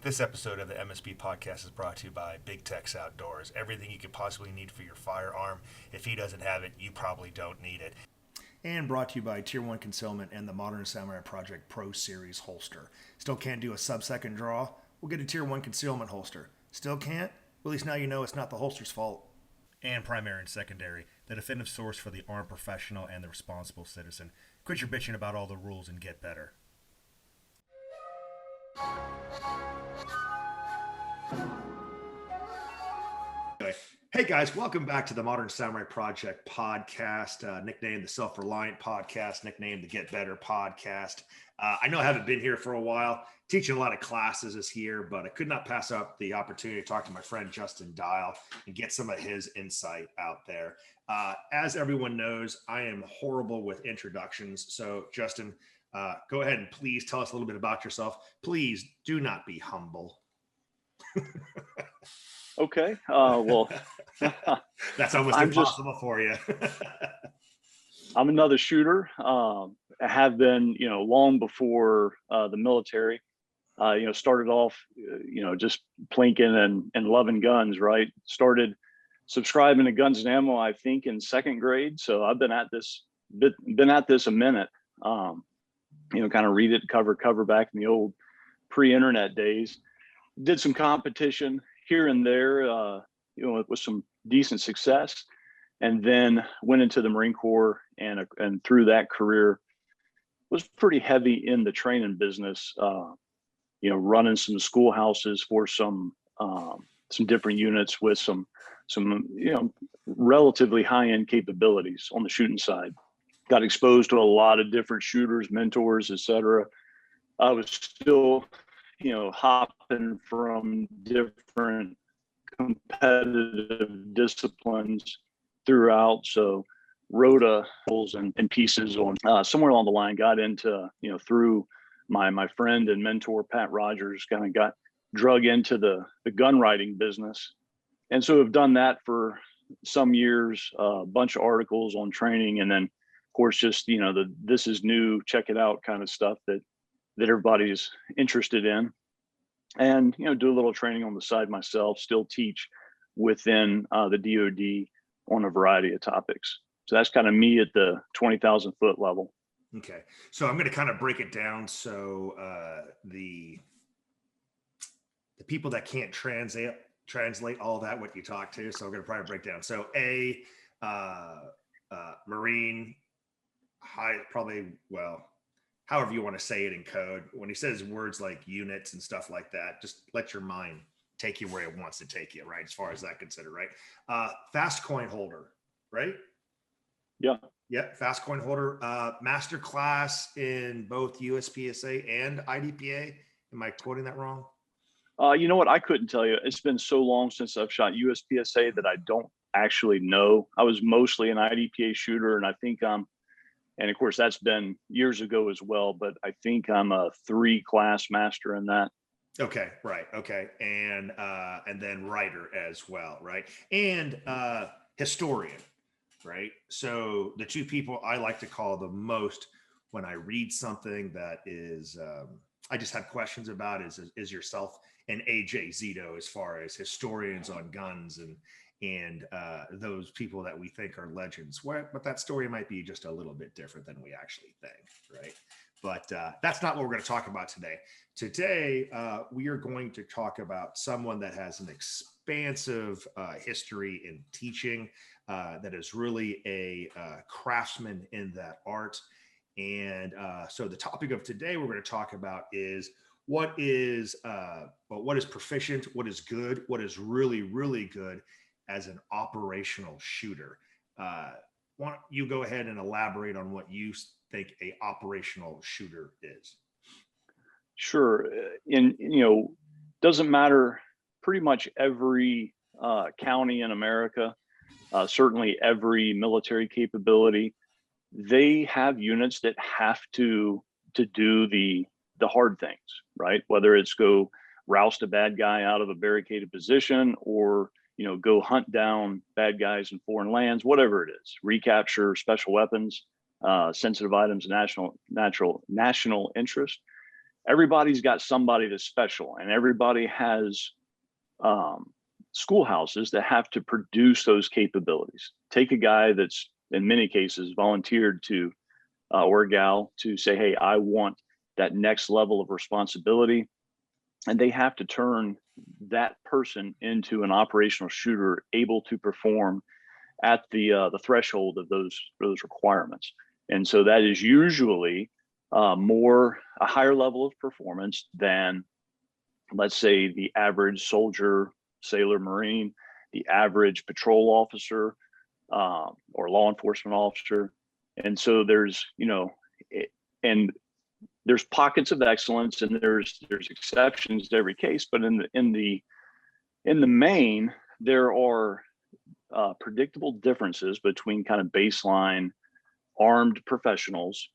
This episode of the MSP podcast is brought to you by Big Tex Outdoors. Everything you could possibly need for your firearm. If he doesn't have it, you probably don't need it. And brought to you by Tier 1 Concealment and the Modern Samurai Project Pro Series holster. Still can't do a sub-second draw? We'll get a Tier 1 Concealment holster. Still can't? Well, at least now you know it's not the holster's fault. And primary and secondary, the definitive source for the armed professional and the responsible citizen. Quit your bitching about all the rules and get better. Hey guys, welcome back to the Modern Samurai Project podcast, nicknamed the Self-Reliant podcast, nicknamed the Get Better podcast. I know I haven't been here for a while, teaching a lot of classes this year, but I could not pass up the opportunity to talk to my friend Justin Dyal and get some of his insight out there. As everyone knows, I am horrible with introductions. So Justin, go ahead and please tell us a little bit about yourself. Please do not be humble. Okay. Well, that's almost impossible for you. I'm another shooter. I have been, long before the military. Started off, just plinking and loving guns. Right. Started subscribing to Guns and Ammo, I think, in second grade. So I've been at this a minute. Kind of read it cover back in the old pre-internet days. Did some competition here and there, with some decent success, and then went into the Marine Corps, and through that career was pretty heavy in the training business, running some schoolhouses for some different units with some relatively high-end capabilities on the shooting side. Got exposed to a lot of different shooters, mentors, etc. I was still hopping from different competitive disciplines throughout. So wrote articles and pieces on somewhere along the line, got into, through my friend and mentor, Pat Rogers, kind of got drug into the gun writing business. And so I've done that for some years, a bunch of articles on training. And then of course, just, this is new, check it out kind of stuff that everybody's interested in, and do a little training on the side myself, still teach within the DoD on a variety of topics. So that's kind of me at the 20,000 foot level. Okay, so I'm going to kind of break it down. So the people that can't translate all that what you talk to, so I'm going to probably break down. So Marine, high, probably, well, however you want to say it in code. When he says words like units and stuff like that, just let your mind take you where it wants to take you, right? As far as that considered, right? Fast coin holder, right? Yeah. Yeah, fast coin holder. Master class in both USPSA and IDPA. Am I quoting that wrong? You know what? I couldn't tell you. It's been so long since I've shot USPSA that I don't actually know. I was mostly an IDPA shooter, and I think and of course, that's been years ago as well, but I think I'm a 3-class master in that. Okay, right. Okay. And then writer as well, right? And historian, right? So the two people I like to call the most when I read something that is, I just have questions about is yourself and AJ Zito, as far as historians on guns and those people that we think are legends, but that story might be just a little bit different than we actually think, right? But that's not what we're going to talk about today. Today, we are going to talk about someone that has an expansive history in teaching, that is really a craftsman in that art. And so the topic of today we're going to talk about is what is proficient, what is good, what is really, really good as an operational shooter. Why don't you go ahead and elaborate on what you think a operational shooter is? Sure. Doesn't matter, pretty much every county in America, certainly every military capability, they have units that have to do the hard things, right? Whether it's go roust a bad guy out of a barricaded position, or go hunt down bad guys in foreign lands, whatever it is, recapture special weapons, sensitive items, national interest. everybody's got somebody that's special, and everybody has schoolhouses that have to produce those capabilities. Take a guy that's in many cases volunteered to or a gal to say, hey, I want that next level of responsibility, and they have to turn that person into an operational shooter able to perform at the threshold of those requirements. And so that is usually a higher level of performance than, let's say, the average soldier, sailor, Marine, the average patrol officer, or law enforcement officer. And so there's, and there's pockets of excellence, and there's exceptions to every case, but in the main, there are predictable differences between kind of baseline armed professionals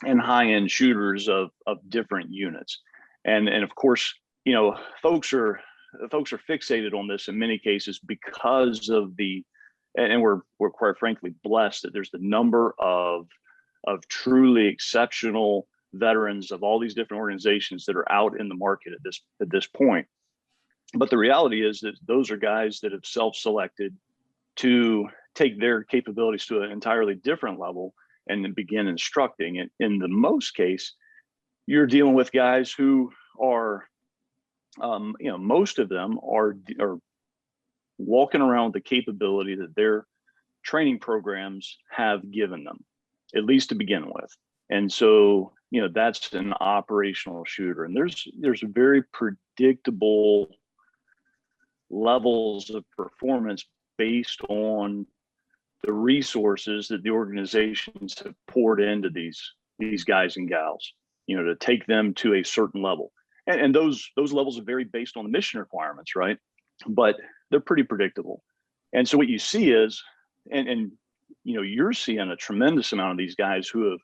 and high-end shooters of different units. And of course, folks are fixated on this in many cases because of and we're quite frankly blessed that there's the number of truly exceptional veterans of all these different organizations that are out in the market at this point. But the reality is that those are guys that have self-selected to take their capabilities to an entirely different level and then begin instructing. And in the most case, you're dealing with guys who are, most of them are walking around with the capability that their training programs have given them, at least to begin with. And so, that's an operational shooter. And there's very predictable levels of performance based on the resources that the organizations have poured into these guys and gals, to take them to a certain level. And those levels are very based on the mission requirements, right? But they're pretty predictable. And so what you see is, and you're seeing a tremendous amount of these guys who have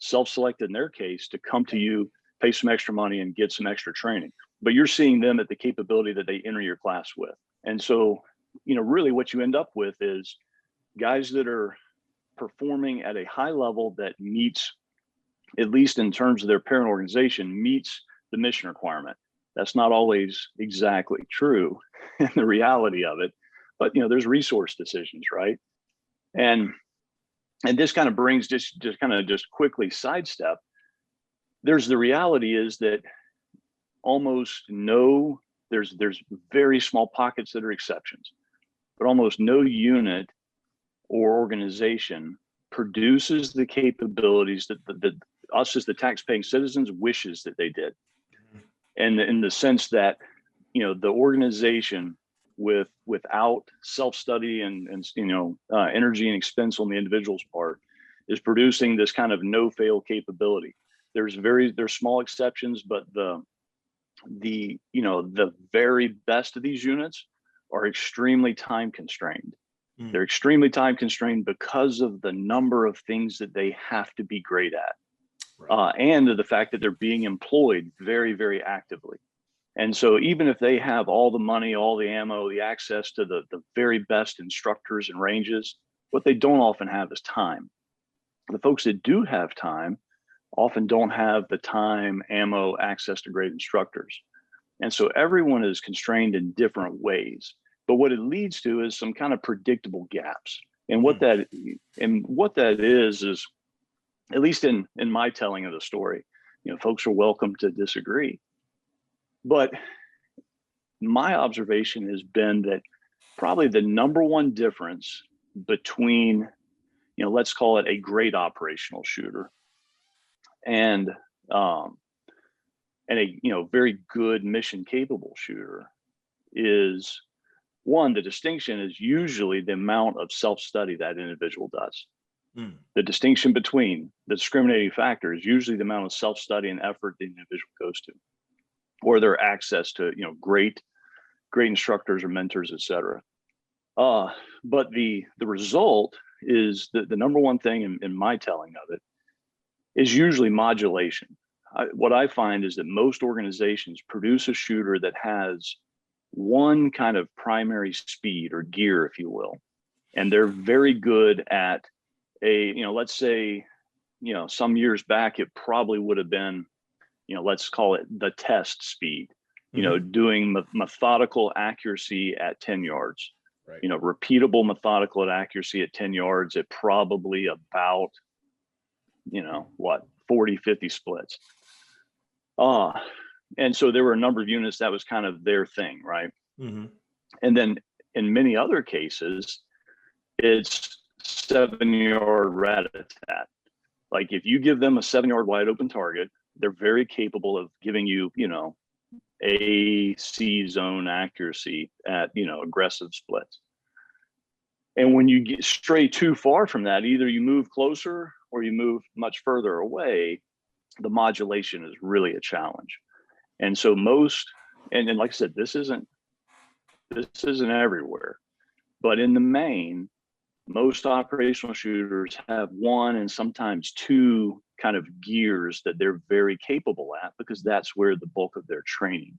self-selected in their case to come to you, pay some extra money and get some extra training, but you're seeing them at the capability that they enter your class with. And so, really what you end up with is guys that are performing at a high level that meets, at least in terms of their parent organization, meets the mission requirement. That's not always exactly true in the reality of it, but there's resource decisions, right? And this kind of brings just quickly sidestep. There's the reality is that there's very small pockets that are exceptions, but almost no unit or organization produces the capabilities that us as the tax-paying citizens wishes that they did. And in the sense that, the organization without self-study and energy and expense on the individual's part is producing this kind of no-fail capability. There's small exceptions, but the very best of these units are extremely time constrained. They're extremely time constrained because of the number of things that they have to be great at, right. And the fact that they're being employed very, very actively. And so even if they have all the money, all the ammo, the access to the very best instructors and ranges, what they don't often have is time. The folks that do have time often don't have the time, ammo, access to great instructors. And so everyone is constrained in different ways. But what it leads to is some kind of predictable gaps. And what that is, at least in my telling of the story, folks are welcome to disagree. But my observation has been that probably the number one difference between, let's call it a great operational shooter and a very good mission capable shooter is, one, the distinction is usually the amount of self-study that individual does. The distinction between the discriminating factor is usually the amount of self-study and effort the individual goes to, or their access to great instructors or mentors, et cetera. But the result is the number one thing in my telling of it is usually modulation. What I find is that most organizations produce a shooter that has one kind of primary speed or gear, if you will, and they're very good at let's say, some years back, it probably would have been let's call it the test speed, Mhm. doing methodical accuracy at 10 yards, Right. repeatable methodical accuracy at 10 yards at probably about, 40, 50 splits. And so there were a number of units that was kind of their thing, right? Mhm. And then in many other cases, it's 7-yard rat-a-tat. Like if you give them a 7-yard wide open target, they're very capable of giving you, A, C zone accuracy at, aggressive splits. And when you stray too far from that, either you move closer or you move much further away, the modulation is really a challenge. And so and like I said, this isn't everywhere, but in the main, most operational shooters have one and sometimes two kind of gears that they're very capable at, because that's where the bulk of their training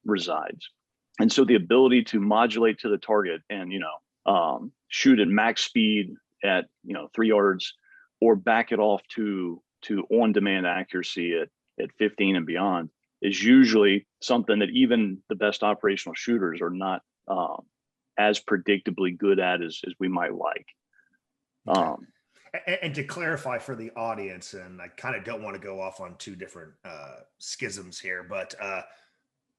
resides. And so the ability to modulate to the target and, shoot at max speed at, 3 yards, or back it off to on-demand accuracy at 15 and beyond, is usually something that even the best operational shooters are not as predictably good at as we might like. Okay. And to clarify for the audience, and I kind of don't want to go off on two different schisms here, but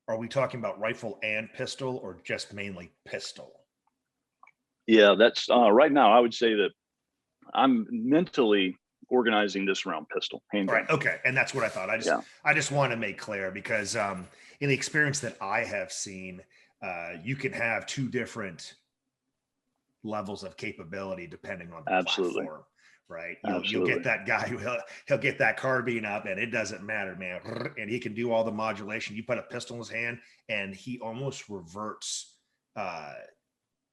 are we talking about rifle and pistol, or just mainly pistol? Yeah, that's right now I would say that I'm mentally organizing this around pistol, handgun. Right. Okay. And that's what I thought. I just want to make clear, because in the experience that I have seen, you can have two different levels of capability depending on the Absolutely. platform, right? You'll get Absolutely. that guy who he'll get that carbine up, and it doesn't matter, man, and he can do all the modulation. You put a pistol in his hand and he almost reverts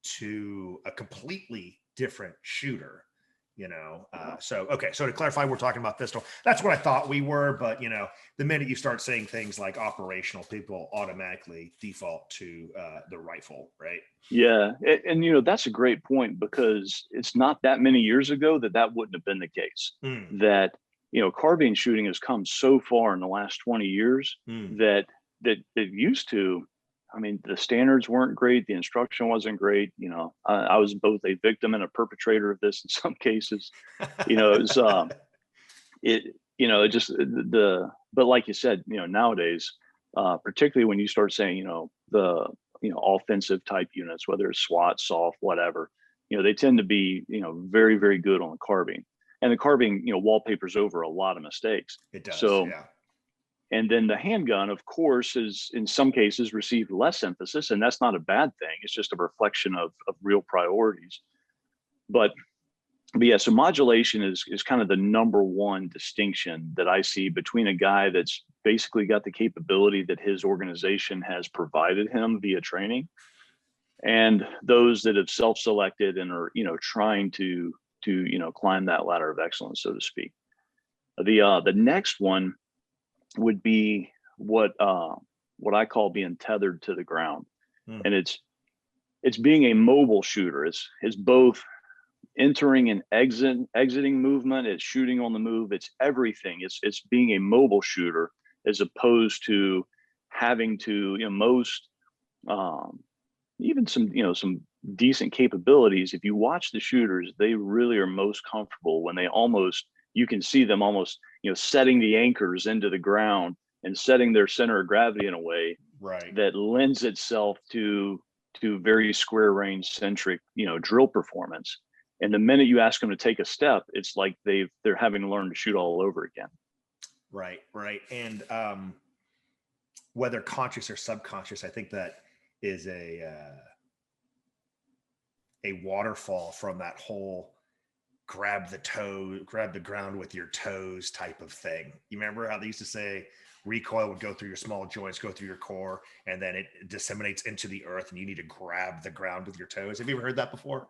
to a completely different shooter. So okay, so to clarify, we're talking about pistol. That's what I thought we were, but the minute you start saying things like operational, people automatically default to the rifle, right? Yeah, and that's a great point, because it's not that many years ago that wouldn't have been the case. Mm. That carbine shooting has come so far in the last 20 years that it used to. I mean, the standards weren't great. The instruction wasn't great. I was both a victim and a perpetrator of this in some cases. It was it just but like you said, nowadays, particularly when you start saying, the offensive type units, whether it's SWAT, soft, whatever, they tend to be, very, very good on the carbine, and the carbine, wallpapers over a lot of mistakes. It does, So, yeah. and then the handgun, of course, is in some cases received less emphasis, and that's not a bad thing. It's just a reflection of real priorities. But yeah, so modulation is kind of the number one distinction that I see between a guy that's basically got the capability that his organization has provided him via training, and those that have self-selected and are, trying to climb that ladder of excellence, so to speak. The next one would be what I call being tethered to the ground. And it's being a mobile shooter. It's both entering and exiting movement. It's shooting on the move. It's everything. It's being a mobile shooter, as opposed to having to, most even some decent capabilities. If you watch the shooters, they really are most comfortable when you can see them almost, setting the anchors into the ground and setting their center of gravity in a way that lends itself to very square range centric, drill performance. And the minute you ask them to take a step, it's like they're having to learn to shoot all over again. Right. And whether conscious or subconscious, I think that is a waterfall from that whole grab the ground with your toes type of thing. You remember how they used to say recoil would go through your small joints, go through your core, and then it disseminates into the earth, and you need to grab the ground with your toes. Have you ever heard that before?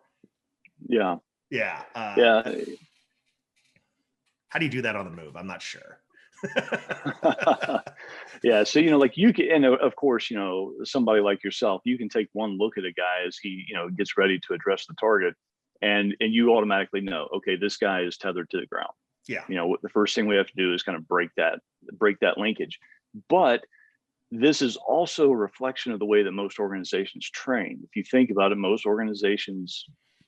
Yeah. Yeah. Yeah. How do you do that on the move? I'm not sure. Yeah. So, like you can, and of course, somebody like yourself, you can take one look at a guy as he, gets ready to address the target, and you automatically know, okay, this guy is tethered to the ground. Yeah. What the first thing we have to do is kind of break that linkage. But this is also a reflection of the way that most organizations train. If you think about it, most organizations,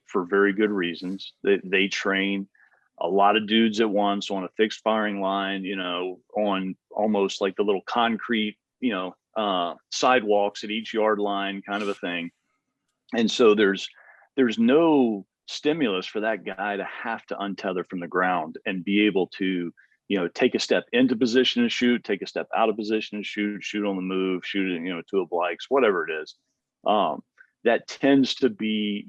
for very good reasons, they train a lot of dudes at once on a fixed firing line, on almost like the little concrete, sidewalks at each yard line kind of a thing. And so there's no stimulus for that guy to have to untether from the ground and be able to, take a step into position and shoot, take a step out of position and shoot on the move, shoot it, to a blikes, whatever it is. That tends to be,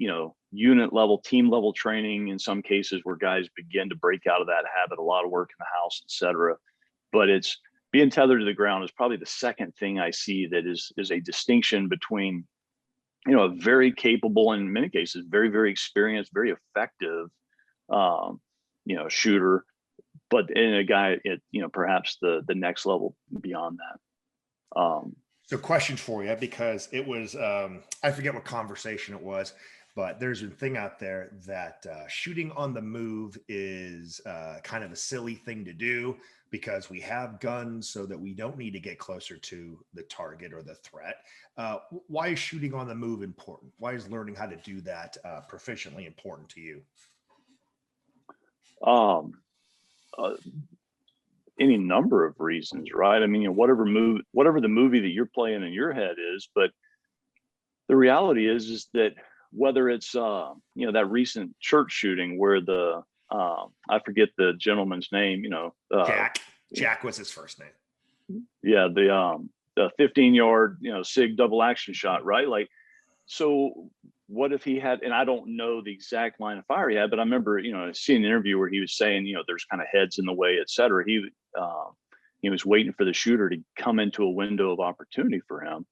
unit level, team level training in some cases where guys begin to break out of that habit, a lot of work in the house, etc. But it's being tethered to the ground is probably the second thing I see that is a distinction between, a very capable, in many cases, very, very experienced, very effective, shooter, but in a guy at, perhaps the next level beyond that. So question for you, because it was, I forget what conversation it was, but there's a thing out there that shooting on the move is kind of a silly thing to do because we have guns so that we don't need to get closer to the target or the threat. Why is shooting on the move important? Why is learning how to do that proficiently important to you? Any number of reasons, right? I mean, whatever the movie that you're playing in your head is, but the reality is that whether it's that recent church shooting where I forget the gentleman's name, Jack was his first name. Yeah, the 15-yard SIG double action shot, right? Like, so what if he had, and I don't know the exact line of fire he had, but I remember seeing an interview where he was saying there's kind of heads in the way, et cetera. He was waiting for the shooter to come into a window of opportunity for him.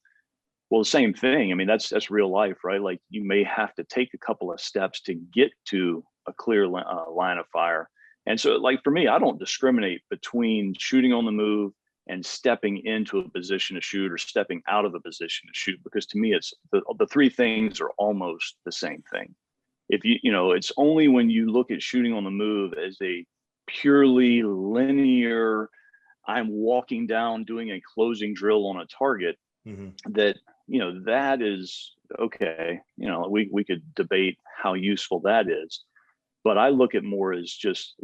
Well, the same thing. I mean, that's real life, right? Like, you may have to take a couple of steps to get to a clear line of fire. And so, like, for me, I don't discriminate between shooting on the move and stepping into a position to shoot or stepping out of a position to shoot, because to me, it's the three things are almost the same thing. If it's only when you look at shooting on the move as a purely linear, I'm walking down doing a closing drill on a target, that that is okay. We could debate how useful that is, but I look at more as just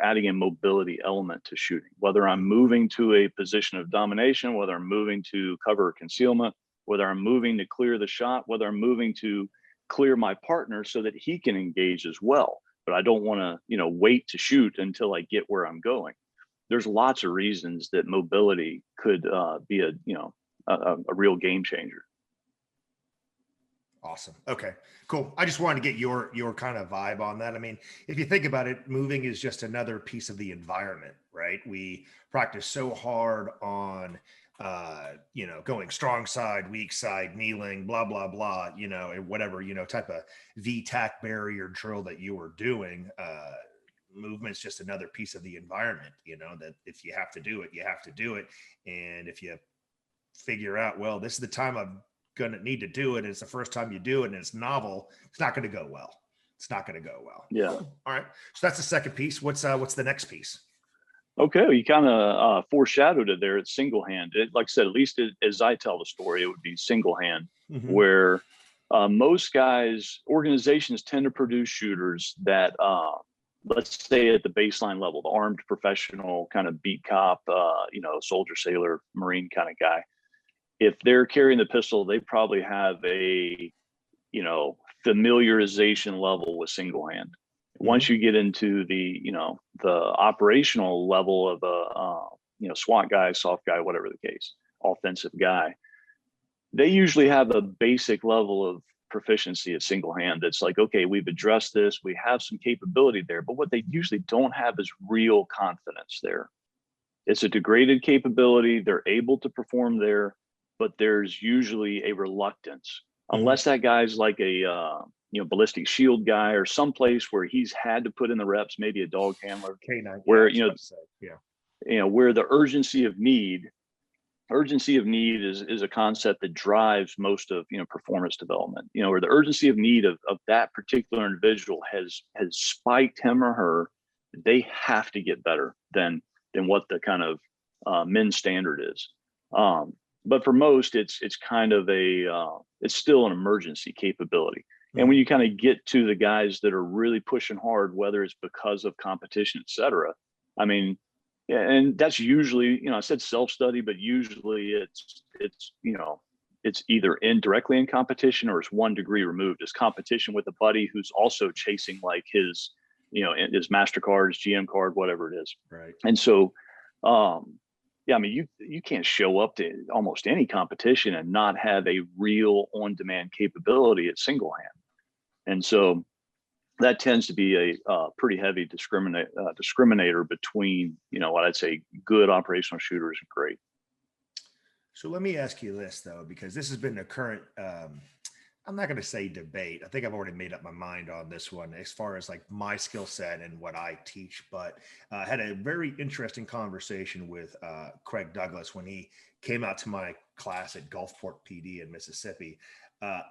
adding a mobility element to shooting. Whether I'm moving to a position of domination, whether I'm moving to cover or concealment, whether I'm moving to clear the shot, whether I'm moving to clear my partner so that he can engage as well. But I don't want to wait to shoot until I get where I'm going. There's lots of reasons that mobility could be a real game changer. Awesome. Okay, cool. I just wanted to get your kind of vibe on that. I mean, if you think about it, moving is just another piece of the environment, right? We practice so hard on, going strong side, weak side, kneeling, blah, blah, blah, and whatever, type of VTAC barrier drill that you were doing. Movement's just another piece of the environment, that if you have to do it, you have to do it. And if you figure out, well, this is the time I'm going to need to do it, and it's the first time you do it, and it's novel, it's not going to go well. Yeah. All right. So that's the second piece. What's the next piece? Okay. Well, you kind of foreshadowed it there. It's single hand. Like I said, at least as I tell the story, it would be single hand, where most guys, organizations tend to produce shooters that, let's say at the baseline level, the armed professional kind of beat cop, soldier, sailor, Marine kind of guy. If they're carrying the pistol, they probably have a, familiarization level with single hand. Once you get into the, the operational level of a, SWAT guy, soft guy, whatever the case, offensive guy, they usually have a basic level of proficiency at single hand. That's like, okay, we've addressed this, we have some capability there, but what they usually don't have is real confidence there. It's a degraded capability. They're able to perform there, but there's usually a reluctance, unless that guy's like a ballistic shield guy or someplace where he's had to put in the reps, maybe a dog handler, K9, where where the urgency of need is a concept that drives most of performance development. Where the urgency of need of that particular individual has spiked him or her they have to get better than what the kind of men's standard is. But for most, it's kind of it's still an emergency capability. And when you kind of get to the guys that are really pushing hard, whether it's because of competition, et cetera, I mean, yeah, and that's usually, I said self-study, but usually it's either indirectly in competition or it's 1 degree removed. It's competition with a buddy who's also chasing like his, his MasterCard, his GM card, whatever it is. Right. And so, yeah, I mean, you can't show up to almost any competition and not have a real on-demand capability at single hand. And so that tends to be a pretty heavy discriminator between, what I'd say good operational shooters and great. So let me ask you this though, because this has been a current, I'm not going to say debate. I think I've already made up my mind on this one as far as like my skill set and what I teach, but I had a very interesting conversation with Craig Douglas when he came out to my class at Gulfport PD in Mississippi.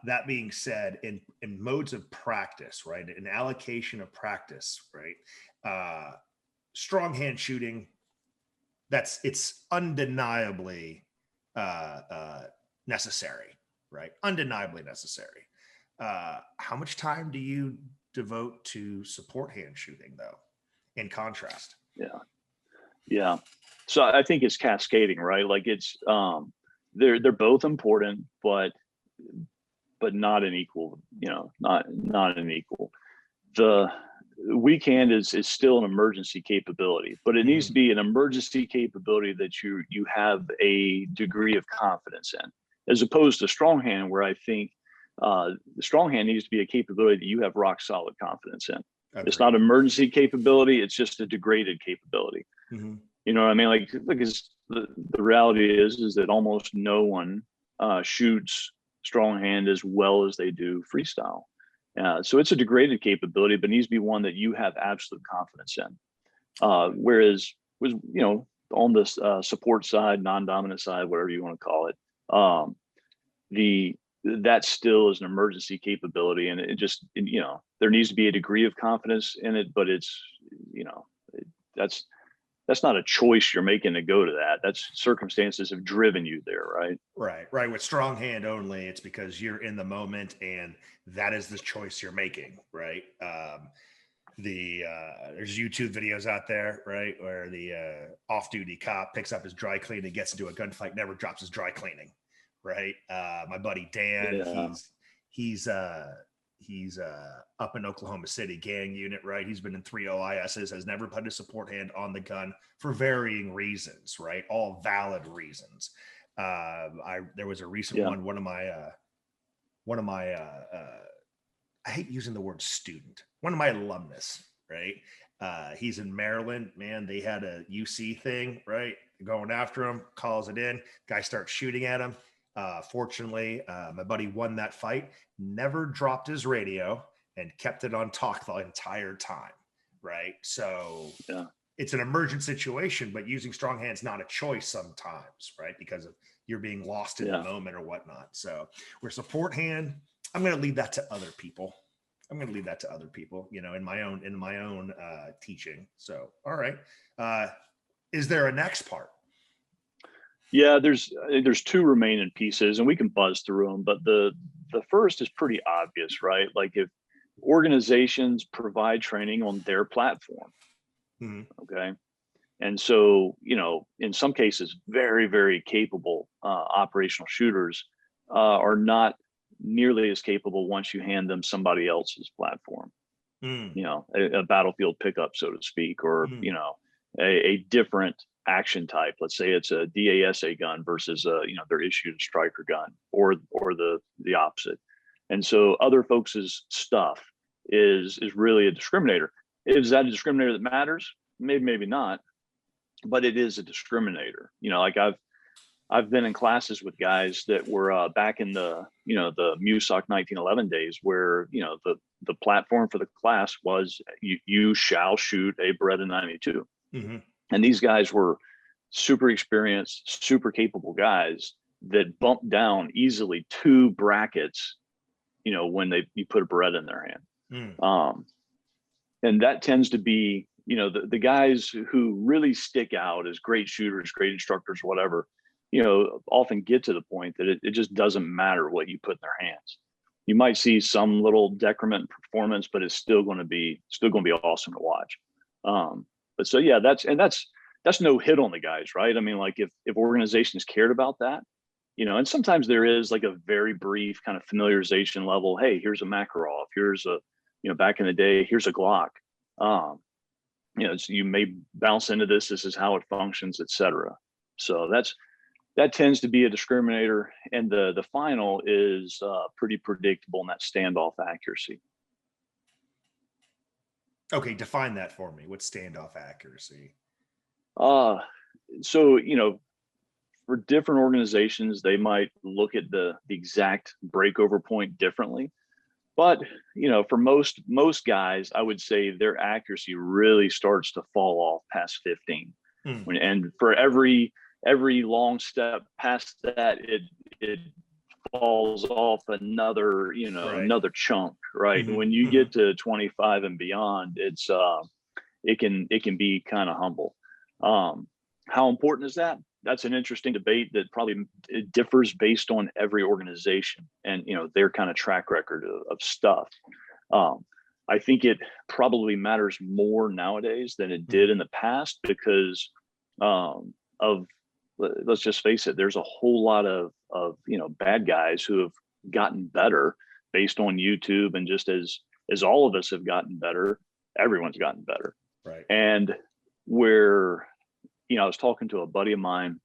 That being said, in modes of practice, right, in allocation of practice, right, strong hand shooting, it's undeniably necessary, right? Undeniably necessary. How much time do you devote to support hand shooting, though, in contrast? Yeah. So I think it's cascading, right? Like it's they're both important, but not an equal, not an equal. The weekend is still an emergency capability, but it needs to be an emergency capability that you have a degree of confidence in, as opposed to strong hand, where I think the strong hand needs to be a capability that you have rock solid confidence in. Agreed. It's not emergency capability; it's just a degraded capability. You know what I mean? Like, because the reality is that almost no one shoots strong hand as well as they do freestyle. So it's a degraded capability, but needs to be one that you have absolute confidence in. Whereas on this support side, non-dominant side, whatever you want to call it, that still is an emergency capability, and it just there needs to be a degree of confidence in it, but it's that's not a choice you're making to go to that. That's circumstances have driven you there, right? Right. With strong hand only, it's because you're in the moment and that is the choice you're making, right? There's YouTube videos out there, right, where the off-duty cop picks up his dry cleaning, gets into a gunfight, never drops his dry cleaning, right? My buddy Dan, he's up in Oklahoma City, gang unit, right? He's been in 3 OISs, has never put a support hand on the gun for varying reasons, right? All valid reasons. There was a recent one of my I hate using the word student, one of my alumnus, right? He's in Maryland, man. They had a UC thing, right? Going after him, calls it in, guy starts shooting at him. Fortunately, my buddy won that fight, never dropped his radio, and kept it on talk the entire time, right? So it's an emergent situation, but using strong hand's not a choice sometimes, right? Because of you're being lost in the moment or whatnot. So where support hand, I'm going to leave that to other people. In my own teaching. So, all right. Is there a next part? Yeah, there's 2 remaining pieces, and we can buzz through them. But the first is pretty obvious, right? Like if organizations provide training on their platform, okay, and so in some cases, very, very capable operational shooters are not nearly as capable once you hand them somebody else's platform. A battlefield pickup, so to speak, or a different action type. Let's say it's a DASA gun versus they're issued a striker gun, or the opposite. And so other folks' stuff is really a discriminator. Is that a discriminator that matters? Maybe not, but it is a discriminator. Like I've been in classes with guys that were back in the the MUSOC 1911 days, where the platform for the class was you shall shoot a Beretta 92. And these guys were super experienced, super capable guys that bumped down easily 2 brackets, when you put a Beretta in their hand. And that tends to be the guys who really stick out as great shooters, great instructors, whatever, often get to the point that it just doesn't matter what you put in their hands. You might see some little decrement in performance, but it's still going to be awesome to watch. But so yeah, that's no hit on the guys, right? I mean, like if organizations cared about that, and sometimes there is like a very brief kind of familiarization level. Hey, here's a Makarov. Here's a, back in the day, here's a Glock. So you may bounce into this. This is how it functions, etc. So that tends to be a discriminator. And the final is pretty predictable in that standoff accuracy. Okay, define that for me. What's standoff accuracy? So, for different organizations, they might look at the exact breakover point differently. But, for most guys, I would say their accuracy really starts to fall off past 15. And for every long step past that, it falls off another, right. another chunk, right? And when you get to 25 and beyond, it's it can be kind of humble. How important is that? That's an interesting debate that probably it differs based on every organization and their kind of track record of stuff. I think it probably matters more nowadays than it did in the past because let's just face it, there's a whole lot of bad guys who have gotten better based on YouTube, and just as all of us have gotten better, everyone's gotten better. Right. And where I was talking to a buddy of mine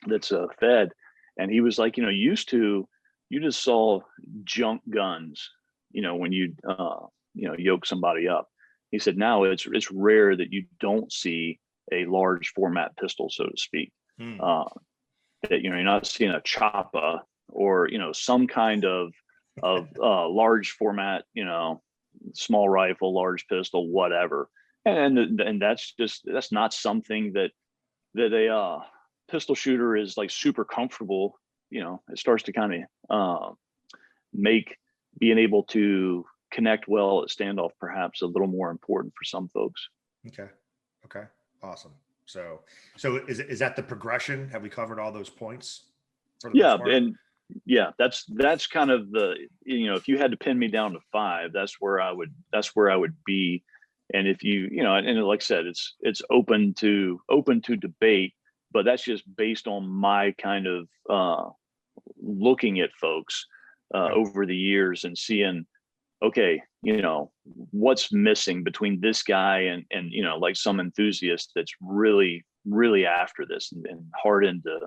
that's a Fed, and he was like, used to, you just saw junk guns, when you yoke somebody up. He said now it's rare that you don't see a large format pistol, so to speak. That you're not seeing a choppa or some kind of large format, small rifle, large pistol, whatever. And that's not something that a pistol shooter is like super comfortable. It starts to kind of make being able to connect well at standoff perhaps a little more important for some folks. Okay, awesome. So is that the progression? Have we covered all those points? Yeah, and yeah, that's kind of the, if you had to pin me down to 5, that's where I would be. And if and like I said, it's open to debate, but that's just based on my kind of looking at folks over the years and seeing, okay, what's missing between this guy and like some enthusiast that's really, really after this and hard into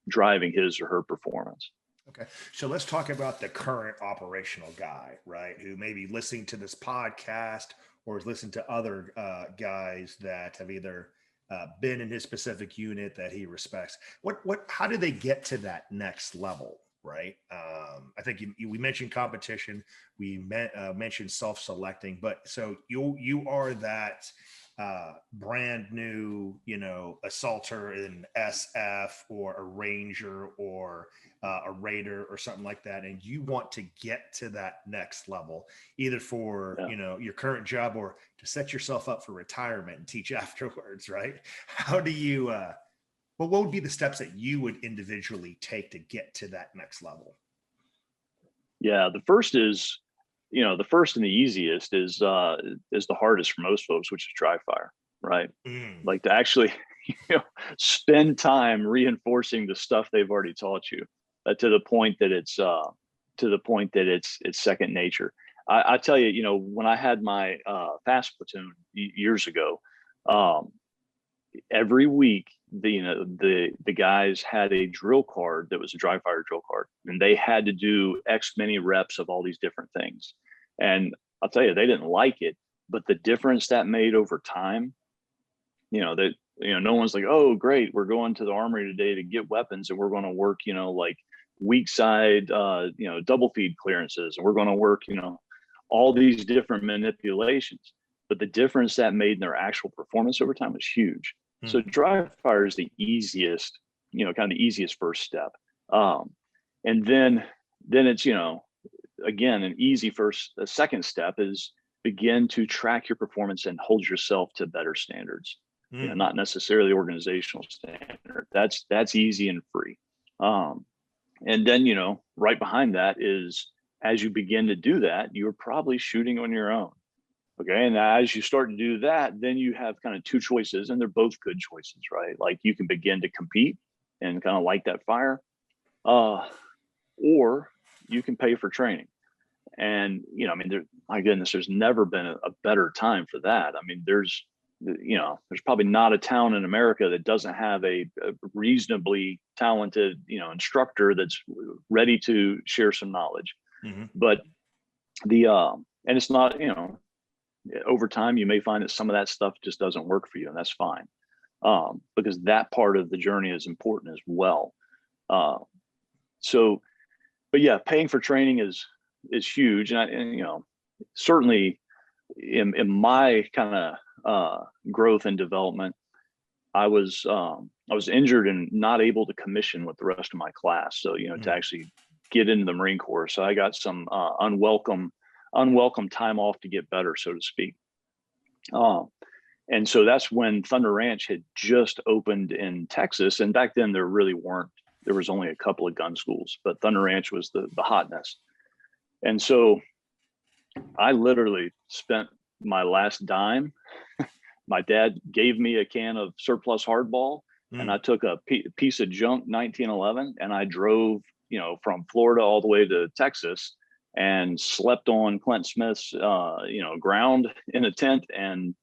driving his or her performance. Okay. So let's talk about the current operational guy, right? Who may be listening to this podcast or is listening to other guys that have either been in his specific unit that he respects. How do they get to that next level? Right. I think we mentioned competition. We mentioned self-selecting, but so you are that brand new, assaulter in SF or a ranger or a raider or something like that. And you want to get to that next level, either for, your current job or to set yourself up for retirement and teach afterwards. Right. How do you, what would be the steps that you would individually take to get to that next level? Yeah, the first and the easiest is the hardest for most folks, which is dry fire, right? Like to actually, spend time reinforcing the stuff they've already taught you to the point that it's second nature. I tell you, when I had my fast platoon years ago, every week, the guys had a drill card that was a dry fire drill card, and they had to do X many reps of all these different things. And I'll tell you, they didn't like it, but the difference that made over time, no one's like, oh, great, we're going to the armory today to get weapons, and we're going to work, like weak side, double feed clearances, and we're going to work, all these different manipulations. But the difference that made in their actual performance over time was huge. So dry fire is the easiest, kind of the easiest first step. And then it's, again, an easy second step is begin to track your performance and hold yourself to better standards. You know, Mm. not necessarily organizational standard. That's easy and free. And then, you know, right behind that is, as you begin to do that, you're probably shooting on your own. Okay. And as you start to do that, then you have kind of two choices, and they're both good choices, right? Like you can begin to compete and kind of light that fire, or you can pay for training. And, you know, I mean, my goodness, there's never been a better time for that. I mean, there's probably not a town in America that doesn't have a reasonably talented, you know, instructor that's ready to share some knowledge. Mm-hmm. But and it's not, you know, over time, you may find that some of that stuff just doesn't work for you, and that's fine. Because that part of the journey is important as well. But yeah, paying for training is huge. And you know, certainly in my kind of growth and development, I was injured and not able to commission with the rest of my class. So, you know, to actually get into the Marine Corps. So I got some unwelcome time off to get better, so to speak. And so that's when Thunder Ranch had just opened in Texas. And back then there was only a couple of gun schools, but Thunder Ranch was the hotness. And so I literally spent my last dime. My dad gave me a can of surplus hardball, and I took a piece of junk 1911, and I drove, you know, from Florida all the way to Texas, and slept on Clint Smith's, you know, ground in a tent, and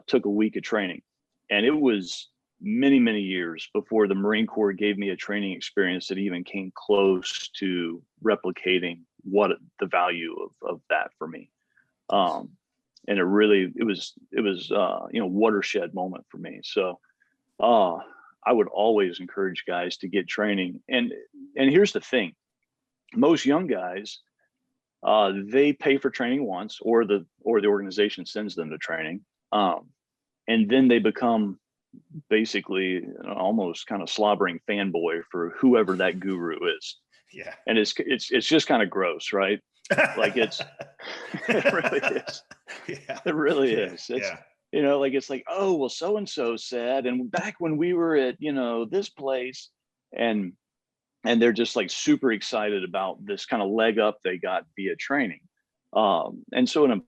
took a week of training. And it was many, many years before the Marine Corps gave me a training experience that even came close to replicating what the value of that for me. And it was you know, watershed moment for me. So I would always encourage guys to get training. And here's the thing: most young guys, they pay for training once, or the organization sends them to training, and then they become basically almost kind of slobbering fanboy for whoever that guru is. Yeah. And it's just kind of gross, right? Like it really is. Yeah. It really is. It's, you know, like, it's like, oh, well, so-and-so said, and back when we were at, you know, this place, and they're just like super excited about this kind of leg up they got via training. And so an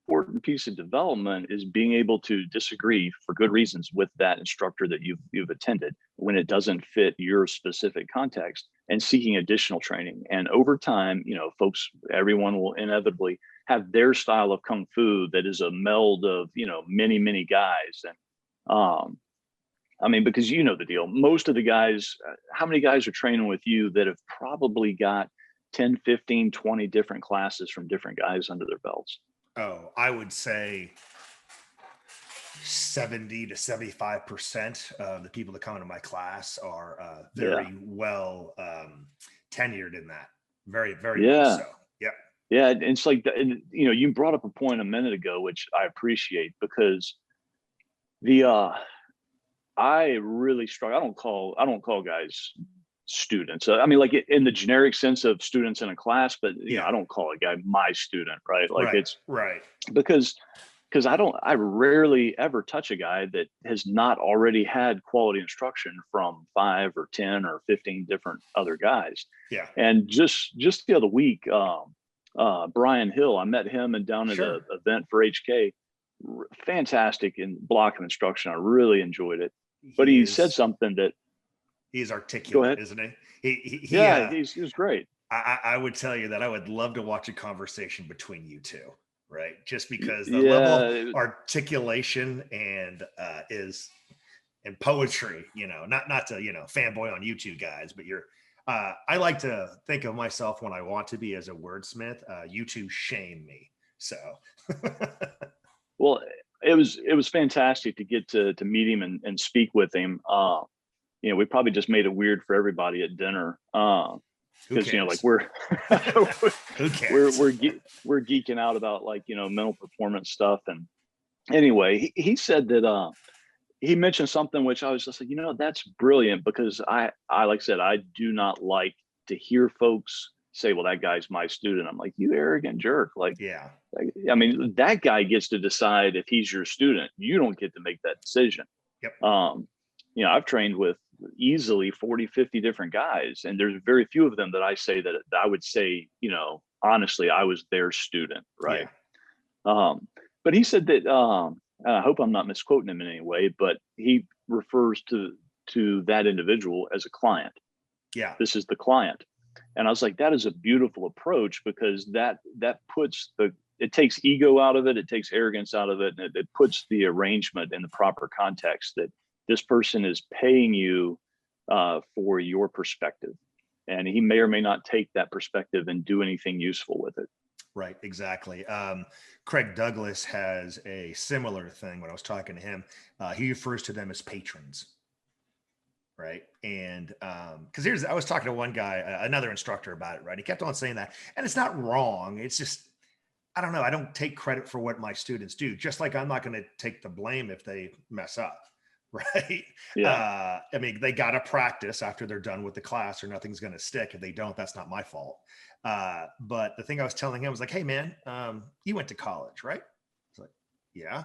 important piece of development is being able to disagree for good reasons with that instructor that you've attended when it doesn't fit your specific context, and seeking additional training. And over time, you know, everyone will inevitably have their style of Kung Fu that is a meld of, you know, many, many guys. And I mean, because you know the deal, most of the guys, how many guys are training with you that have probably got 10, 15, 20 different classes from different guys under their belts? Oh, I would say 70 to 75% of the people that come into my class are very well tenured in that. Very, very much so. Yeah. Yeah. And it's like, you know, you brought up a point a minute ago, which I appreciate, because I really struggle. I don't call guys students. I mean, like in the generic sense of students in a class, but you know, I don't call a guy my student, right? Like it's right, because I rarely ever touch a guy that has not already had quality instruction from 5 or 10 or 15 different other guys. Yeah. And just the other week, Brian Hill, I met him and down at an event for HK. Fantastic in block of instruction. I really enjoyed it. But he said something that he's articulate, isn't he? He was great. I would tell you that I would love to watch a conversation between you two, right? Just because the level of articulation and poetry, you know, not to, you know, fanboy on you two guys, but I like to think of myself when I want to be as a wordsmith. You two shame me. So well, it was fantastic to get to meet him and speak with him. You know, we probably just made it weird for everybody at dinner. Because, you know, like we're geeking out about, like, you know, mental performance stuff. And anyway, he said that he mentioned something which I was just like, you know, that's brilliant, because I like I said, I do not like to hear folks say, well, that guy's my student. I'm like, you arrogant jerk. Yeah. I mean, that guy gets to decide if he's your student. You don't get to make that decision. Yep. You know, I've trained with easily 40, 50 different guys, and there's very few of them that I say that I would say, you know, honestly, I was their student, right? Yeah. But he said that, I hope I'm not misquoting him in any way, but he refers to that individual as a client. Yeah. This is the client. And I was like, that is a beautiful approach, because that puts it takes ego out of it. It takes arrogance out of it. And it puts the arrangement in the proper context, that this person is paying you for your perspective. And he may or may not take that perspective and do anything useful with it. Right, exactly. Craig Douglas has a similar thing. When I was talking to him, he refers to them as patrons, right? And because I was talking to one guy, another instructor, about it, right? He kept on saying that, and it's not wrong. It's just, I don't know. I don't take credit for what my students do, just like I'm not going to take the blame if they mess up, right? Yeah. I mean, they got to practice after they're done with the class, or nothing's going to stick. If they don't, that's not my fault. But the thing I was telling him was like, hey man, you went to college, right? It's like, yeah.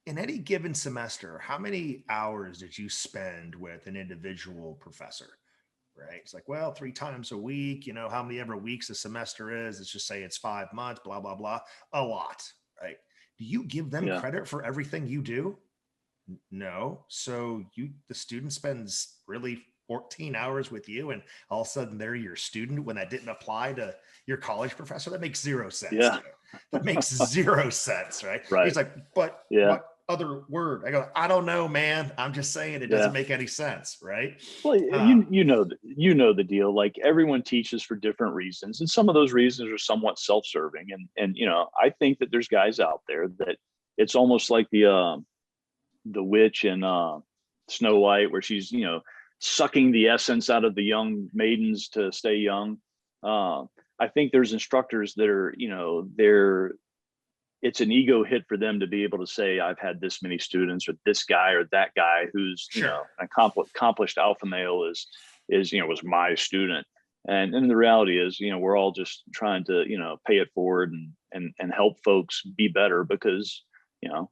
In any given semester, how many hours did you spend with an individual professor? Right. It's like, well, 3 times a week, you know, how many ever weeks a semester is, let's just say it's 5 months, blah, blah, blah. A lot. Right. Do you give them Yeah. credit for everything you do? No. So the student spends really 14 hours with you, and all of a sudden they're your student when that didn't apply to your college professor. That makes zero sense. Yeah. That makes zero sense, right? Right. He's like, but Yeah. what other word? I go, I don't know, man. I'm just saying it doesn't make any sense, right? Well, you know the deal. Like, everyone teaches for different reasons, and some of those reasons are somewhat self-serving. And you know, I think that there's guys out there that it's almost like the witch in Snow White, where she's, you know, sucking the essence out of the young maidens to stay young. I think there's instructors that are, you know, it's an ego hit for them to be able to say, I've had this many students, or this guy or that guy who's, Sure, you know, an accomplished alpha male is, you know, was my student. And the reality is, you know, we're all just trying to, you know, pay it forward and help folks be better, because, you know,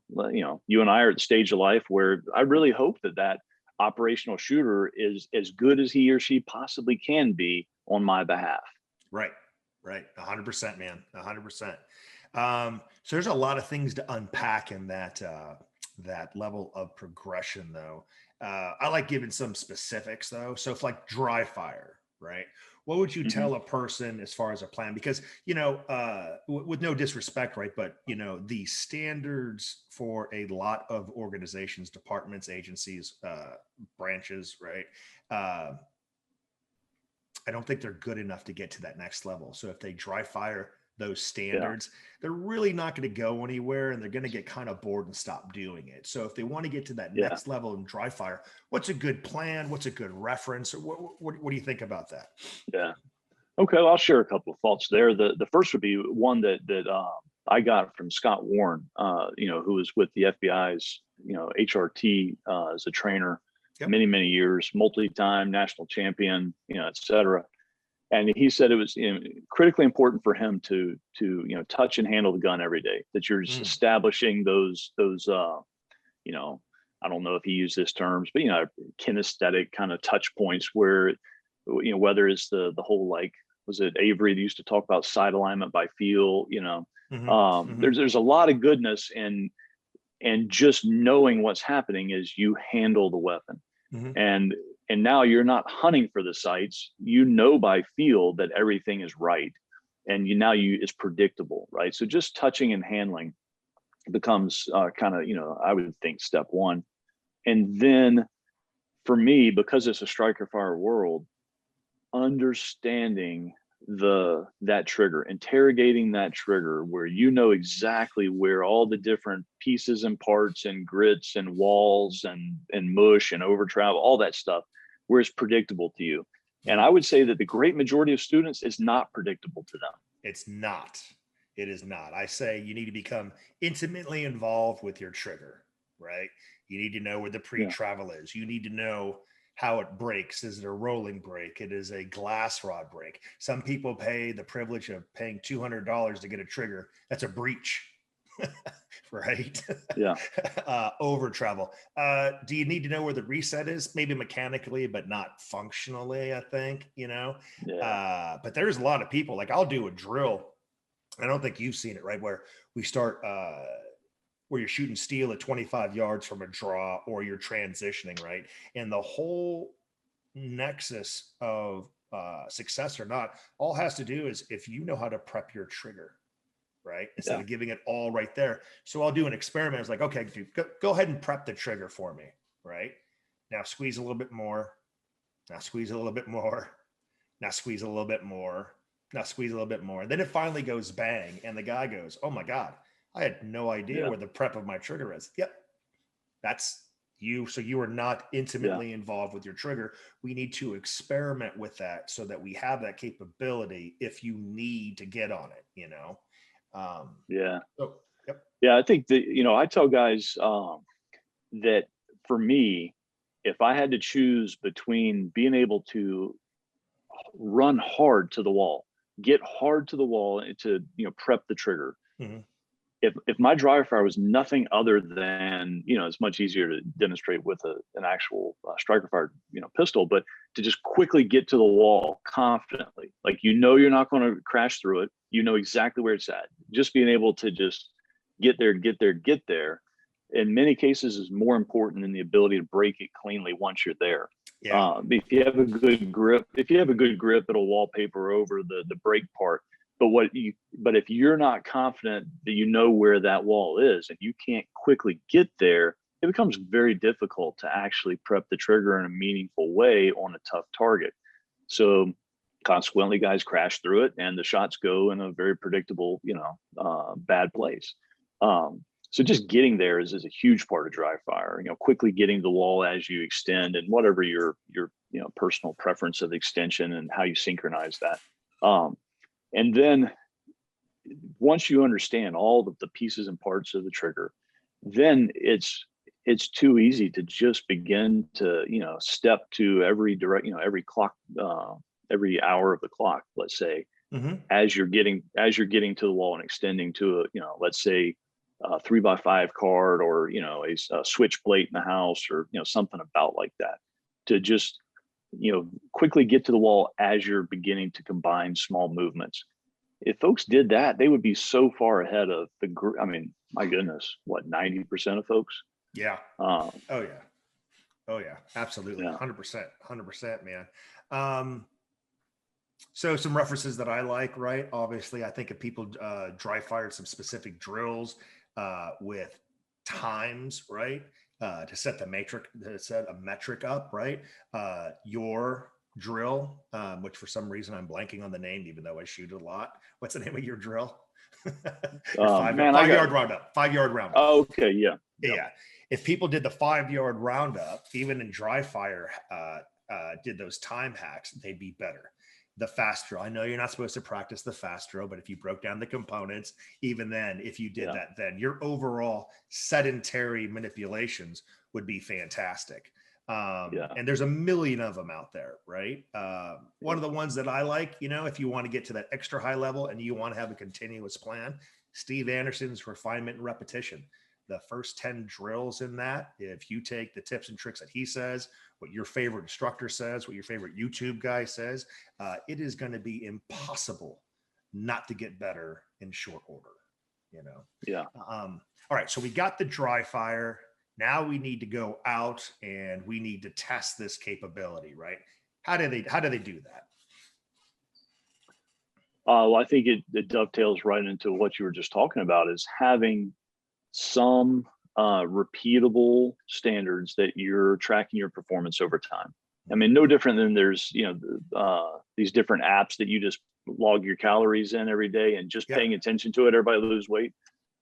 you and I are at the stage of life where I really hope that operational shooter is as good as he or she possibly can be on my behalf. right. 100%, man. 100%. So there's a lot of things to unpack in that level of progression, though. I like giving some specifics, though. So if, like, dry fire, right? What would you tell a person as far as a plan? Because, you know, with no disrespect, right? But, you know, the standards for a lot of organizations, departments, agencies, branches, right? I don't think they're good enough to get to that next level. So if they dry fire those standards, they're really not going to go anywhere, and they're going to get kind of bored and stop doing it. So if they want to get to that next level in dry fire, what's a good plan? What's a good reference? What do you think about that? Yeah. Okay. Well, I'll share a couple of thoughts there. The first would be one that I got from Scott Warren, you know, who was with the FBI's, you know, HRT as a trainer, many years, multi-time national champion, you know, et cetera. And he said it was, you know, critically important for him to you know, touch and handle the gun every day. That you're just establishing those you know, I don't know if he used this terms, but, you know, kinesthetic kind of touch points where, you know, whether it's the whole, like, was it Avery that used to talk about sight alignment by feel, you know, there's a lot of goodness in just knowing what's happening as you handle the weapon. And now you're not hunting for the sights, you know, by feel that everything is right. And it's predictable, right? So just touching and handling becomes kind of, you know, I would think step one. And then for me, because it's a striker fire world, understanding that trigger, interrogating that trigger, where you know exactly where all the different pieces and parts and grits and walls and mush and over travel, all that stuff, where it's predictable to you. And I would say that the great majority of students is not predictable to them. It's not. It is not. I say you need to become intimately involved with your trigger, right? You need to know where the pre-travel is. You need to know how it breaks. Is it a rolling break? It is a glass rod break. Some people pay the privilege of paying $200 to get a trigger. That's a breach, right? Yeah. Over travel. Do you need to know where the reset is? Maybe mechanically, but not functionally, I think, Yeah. but there's a lot of people, like I'll do a drill. I don't think you've seen it, right? Where we start, where you're shooting steel at 25 yards from a draw, or you're transitioning, right? And the whole nexus of success or not, all has to do is if you know how to prep your trigger, right? Instead Yeah. of giving it all right there. So I'll do an experiment. It's like, okay, dude, go ahead and prep the trigger for me, right? Now squeeze a little bit more. Now squeeze a little bit more. Now squeeze a little bit more. Now squeeze a little bit more. And then it finally goes bang. And the guy goes, oh my God, I had no idea Yeah. where the prep of my trigger is. Yep. That's you. So you are not intimately involved with your trigger. We need to experiment with that so that we have that capability if you need to get on it, Yeah. So, yep. Yeah. I think that, I tell guys that for me, if I had to choose between being able to run hard to the wall, get hard to the wall and to, prep the trigger. Mm-hmm. If my dry fire was nothing other than, it's much easier to demonstrate with an actual striker fired, pistol, but to just quickly get to the wall confidently, like, you're not going to crash through it. You know exactly where it's at. Just being able to just get there, in many cases is more important than the ability to break it cleanly once you're there. Yeah. If you have a good grip, it'll wallpaper over the break part. But if you're not confident that you know where that wall is and you can't quickly get there, it becomes very difficult to actually prep the trigger in a meaningful way on a tough target. So consequently, guys crash through it and the shots go in a very predictable, bad place. So just getting there is a huge part of dry fire, quickly getting the wall as you extend and whatever your personal preference of extension and how you synchronize that. And then once you understand all of the pieces and parts of the trigger, then it's too easy to just begin to, step to every every clock, every hour of the clock, let's say, Mm-hmm. as you're getting to the wall and extending to let's say a 3x5 card or, a switch plate in the house or, something about like that, to just, quickly get to the wall as you're beginning to combine small movements. If folks did that, they would be so far ahead of the group. I mean, my goodness, what, 90% of folks? Yeah. Oh yeah. Absolutely. Yeah. 100%, man. So some references that I like, right? Obviously, I think if people dry fired some specific drills with times, right? To set a metric up, right? Your drill, which for some reason I'm blanking on the name, even though I shoot a lot. What's the name of your drill? Your five-yard roundup. 5-yard roundup. Oh, okay, yeah. Yeah. If people did the 5-yard roundup, even in dry fire, did those time hacks, they'd be better. The fast drill. I know you're not supposed to practice the fast drill, but if you broke down the components, even then, if you did that, then your overall sedentary manipulations would be fantastic. And there's a million of them out there, right? One of the ones that I like, if you want to get to that extra high level and you want to have a continuous plan, Steve Anderson's Refinement and Repetition. The first 10 drills in that, if you take the tips and tricks that he says, what your favorite instructor says, what your favorite YouTube guy says, it is going to be impossible not to get better in short order, Yeah. All right. So we got the dry fire. Now we need to go out and we need to test this capability, right? How do they do that? Well, I think it dovetails right into what you were just talking about, is having some repeatable standards that you're tracking your performance over time. I mean, no different than there's, these different apps that you just log your calories in every day and just paying attention to it, everybody lose weight.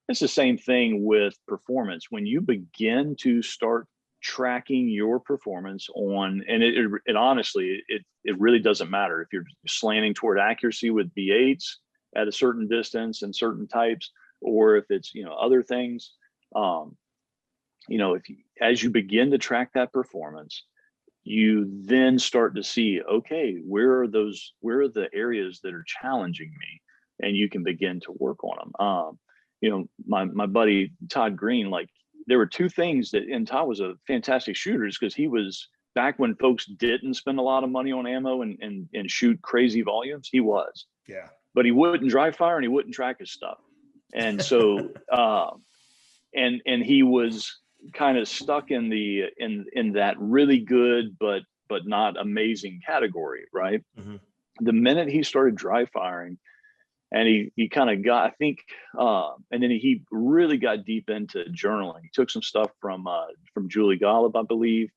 It's the same thing with performance. When you begin to start tracking your performance on, and it honestly, it really doesn't matter if you're slanting toward accuracy with V8s at a certain distance and certain types, or if it's, other things, as you begin to track that performance, you then start to see, okay, where are the areas that are challenging me? And you can begin to work on them. My buddy Todd Green, like, there were two things that, and Todd was a fantastic shooter, because he was, back when folks didn't spend a lot of money on ammo and shoot crazy volumes, he was. Yeah. But he wouldn't dry fire and he wouldn't track his stuff. And so and he was kind of stuck in that really good but not amazing category, right? Mm-hmm. The minute he started dry firing, and he kind of got, I think, and then he really got deep into journaling. He took some stuff from Julie Golub, I believe.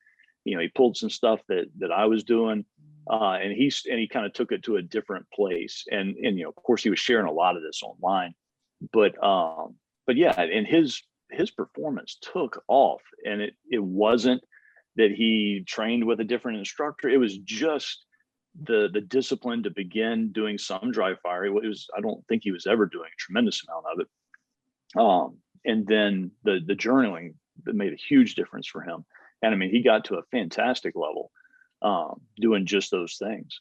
He pulled some stuff that I was doing, and he kind of took it to a different place. And of course, he was sharing a lot of this online, but yeah, and his performance took off. And it wasn't that he trained with a different instructor. It was just the discipline to begin doing some dry fire. I don't think he was ever doing a tremendous amount of it. And then the journaling that made a huge difference for him. And I mean, he got to a fantastic level doing just those things.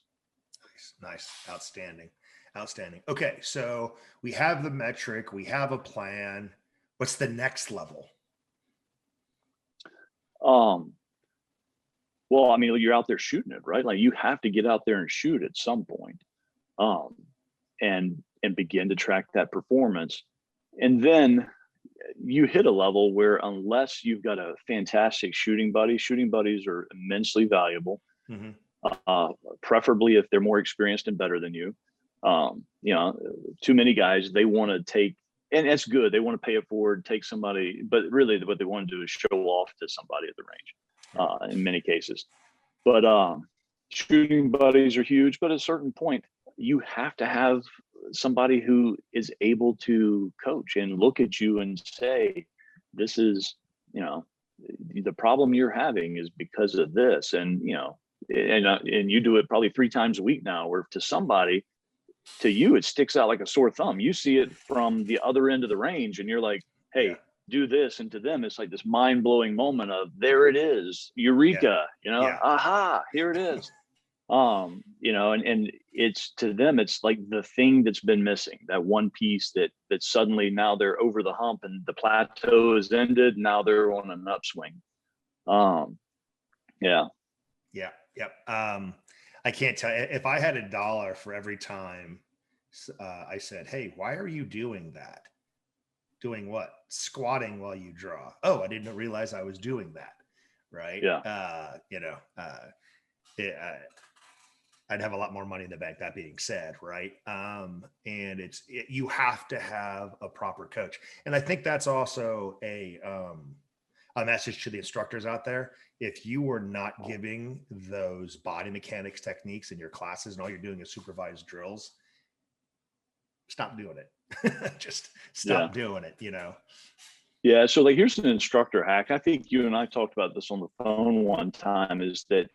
Nice. Outstanding. Okay. So we have the metric, we have a plan. What's the next level? Well, I mean, you're out there shooting it, right? Like, you have to get out there and shoot at some point, and begin to track that performance. And then you hit a level where, unless you've got a fantastic shooting buddies are immensely valuable. Mm-hmm. Preferably if they're more experienced and better than you. Too many guys, they want to take, and that's good, they want to pay it forward, take somebody, but really what they want to do is show off to somebody at the range. In many cases, but shooting buddies are huge. But at a certain point, you have to have somebody who is able to coach and look at you and say, this is, the problem you're having is because of this. And and you do it probably 3 times a week now, where to you it sticks out like a sore thumb. You see it from the other end of the range and you're like, hey, yeah, do this. And to them, it's like this mind-blowing moment of, there it is, eureka, aha, here it is. And it's, to them, it's like the thing that's been missing, that one piece that suddenly now they're over the hump and the plateau is ended. Now they're on an upswing. Yeah. I can't tell you, if I had $1 for every time I said, hey, why are you doing that? Doing what? Squatting while you draw. Oh, I didn't realize I was doing that. Right. Yeah. I'd have a lot more money in the bank, that being said. Right. And you have to have a proper coach. And I think that's also a message to the instructors out there. If you are not giving those body mechanics techniques in your classes and all you're doing is supervised drills, stop doing it. Just stop doing it, Yeah. So, like, here's an instructor hack. I think you and I talked about this on the phone one time, is that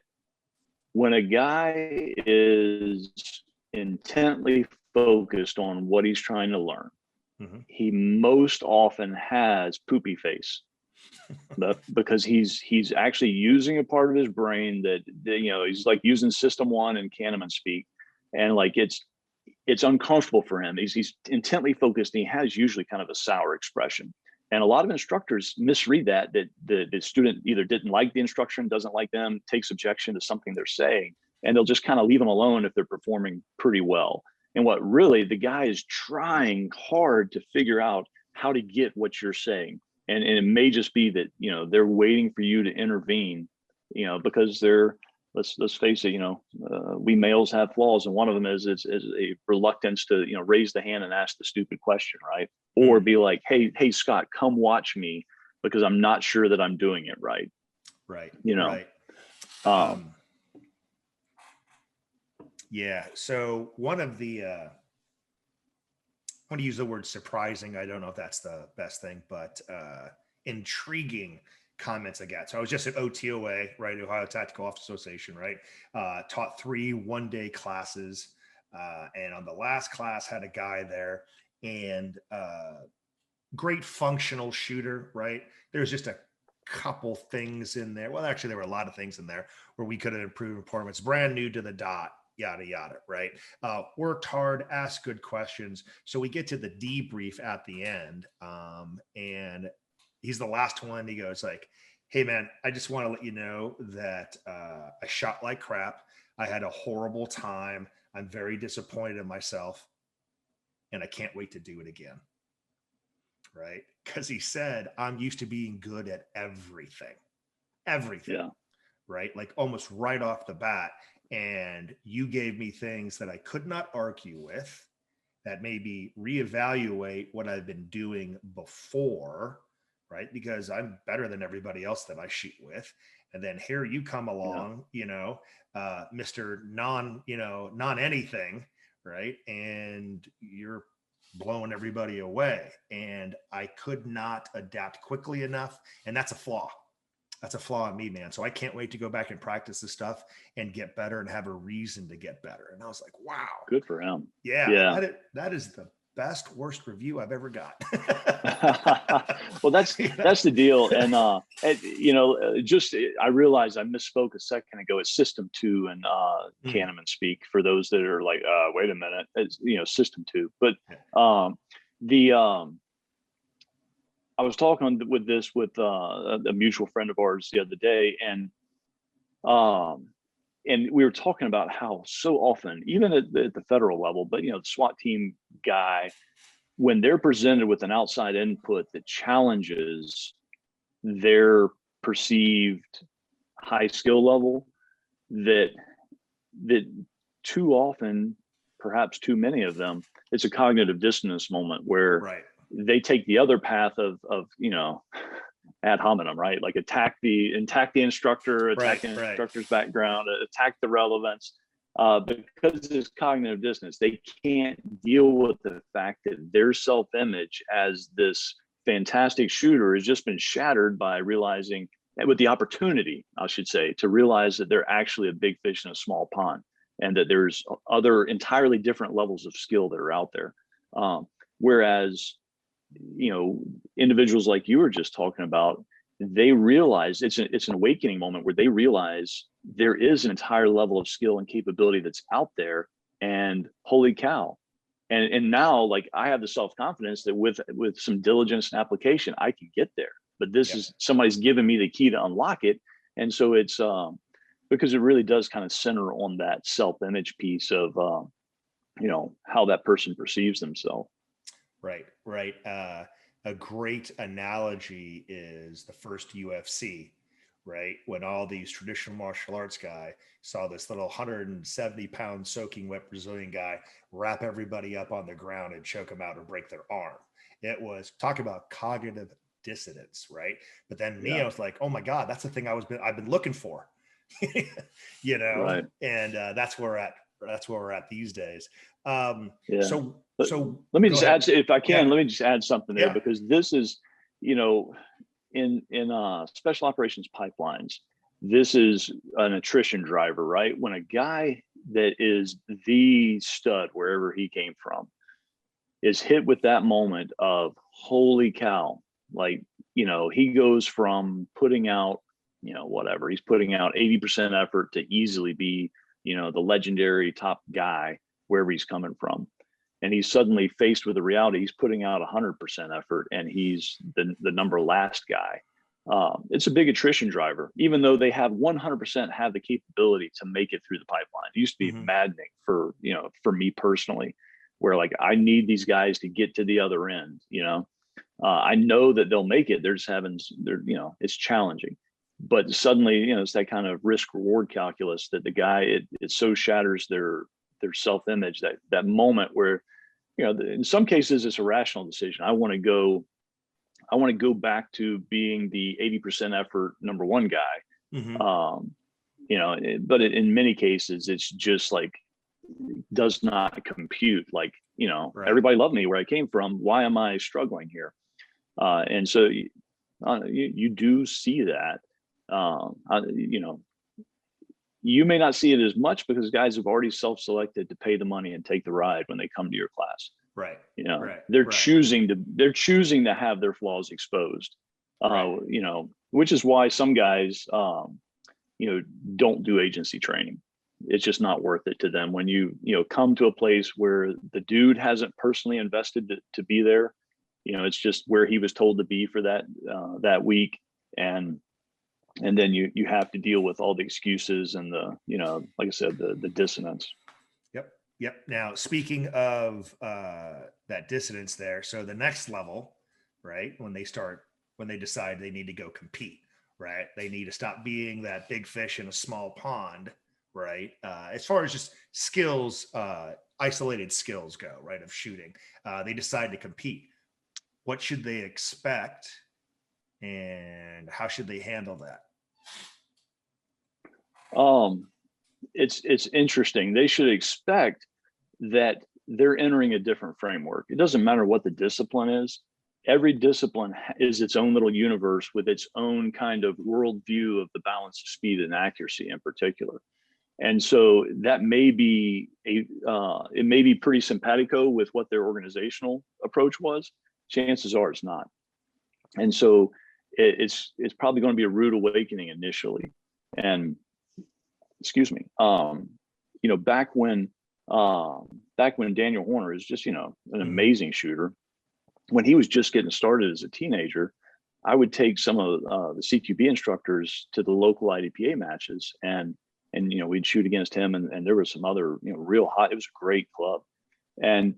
when a guy is intently focused on what he's trying to learn, mm-hmm, he most often has poopy face. Because he's actually using a part of his brain that he's like using System 1 and Kahneman speak, and like it's uncomfortable for him. He's intently focused, and he has usually kind of a sour expression. And a lot of instructors misread that the student either didn't like the instruction, doesn't like them, takes objection to something they're saying, and they'll just kind of leave them alone if they're performing pretty well. And what really, the guy is trying hard to figure out how to get what you're saying. And it may just be that, they're waiting for you to intervene, because they're, let's face it, we males have flaws. And one of them is a reluctance to, raise the hand and ask the stupid question, right? Or be like, hey, Scott, come watch me, because I'm not sure that I'm doing it right. Right. Right. Yeah. So one of the, I want to use the word surprising, I don't know if that's the best thing, but intriguing comments I got. So I was just at OTOA, right? Ohio Tactical Officer Association, right? Taught 3 one-day classes. And on the last class had a guy there, and great functional shooter, right? There's just a couple things in there. Well, actually, there were a lot of things in there where we could have improved performance. Brand new to the dot, yada yada, right? Worked hard, asked good questions. So we get to the debrief at the end, and he's the last one. He goes like, "Hey man, I just want to let you know that I shot like crap. I had a horrible time. I'm very disappointed in myself, and I can't wait to do it again." Right? Because he said, "I'm used to being good at everything, Yeah. right? Like almost right off the bat. And you gave me things that I could not argue with, that maybe reevaluate what I've been doing before, right? Because I'm better than everybody else that I shoot with. And then here you come Yeah. along, Mr. Non anything, right? And you're blowing everybody away. And I could not adapt quickly enough. And that's a flaw. That's a flaw in me, man. So I can't wait to go back and practice this stuff and get better and have a reason to get better." And I was like, wow. Good for him. Yeah. Yeah. That is the best, worst review I've ever got. Well, that's the deal. And I realized I misspoke a second ago. It's system 2 and Kahneman speak, for those that are like, wait a minute, it's, system 2. But I was talking with a mutual friend of ours the other day, and we were talking about how so often, even at the federal level, but the SWAT team guy, when they're presented with an outside input that challenges their perceived high skill level, that too often, perhaps too many of them, it's a cognitive dissonance moment where right. they take the other path of ad hominem, right? Like attack the instructor, attack the instructor's background, attack the relevance. Because it's cognitive dissonance, they can't deal with the fact that their self-image as this fantastic shooter has just been shattered by realizing, with the opportunity, I should say, to realize that they're actually a big fish in a small pond, and that there's other entirely different levels of skill that are out there. Whereas, individuals like you were just talking about, they realize it's an awakening moment where they realize there is an entire level of skill and capability that's out there, and holy cow. And now, like, I have the self-confidence that with some diligence and application, I can get there. But this is somebody's given me the key to unlock it. And so it's because it really does kind of center on that self-image piece of how that person perceives themselves. Right. A great analogy is the first UFC, right? When all these traditional martial arts guy saw this little 170-pound soaking wet Brazilian guy wrap everybody up on the ground and choke them out or break their arm. It was, talk about cognitive dissonance, right? But then me, I was like, oh my God, that's the thing I've been looking for, Right. And that's where we're at these days. So let me just add, if I can, let me just add something there, Yeah. because this is, in special operations pipelines, this is an attrition driver, right? When a guy that is the stud wherever he came from is hit with that moment of holy cow, like, he goes from putting out, whatever, he's putting out 80% effort to easily be, the legendary top guy wherever he's coming from. And he's suddenly faced with the reality he's putting out 100% effort, and he's the number last guy. It's a big attrition driver, even though they have 100% have the capability to make it through the pipeline. It used to be maddening for me personally, where like, I need these guys to get to the other end. I know that they'll make it. They're just it's challenging. But suddenly, it's that kind of risk reward calculus that the guy, it so shatters their self-image, that moment where, in some cases it's a rational decision. I want to go back to being the 80% effort number one guy. But in many cases it's just like, does not compute. Like, everybody loved me where I came from. Why am I struggling here? And so you do see that. You may not see it as much because guys have already self-selected to pay the money and take the ride when they come to your class. Right. They're choosing to have their flaws exposed. Right. You know, which is why some guys, you know, don't do agency training. It's just not worth it to them when you know, come to a place where the dude hasn't personally invested to be there. You know, it's just where he was told to be for that week. And then you have to deal with all the excuses and the, you know, like I said, the dissonance. Yep. Yep. Now, speaking of that dissonance there, so the next level, right, when they decide they need to go compete, right, they need to stop being that big fish in a small pond, right, as far as just skills, isolated skills go, right, of shooting. They decide to compete. What should they expect, and how should they handle that? Um, it's interesting. They should expect that they're entering a different framework. It doesn't matter what the discipline is. Every discipline is its own little universe with its own kind of worldview of the balance of speed and accuracy in particular. And so that may be it may be pretty simpatico with what their organizational approach was. Chances are it's not. And so it's probably going to be a rude awakening initially. And excuse me, you know, back when Daniel Horner is just, you know, an amazing shooter, when he was just getting started as a teenager, I would take some of the CQB instructors to the local IDPA matches, and you know, we'd shoot against him, and there was some other, you know, real hot. It was a great club, and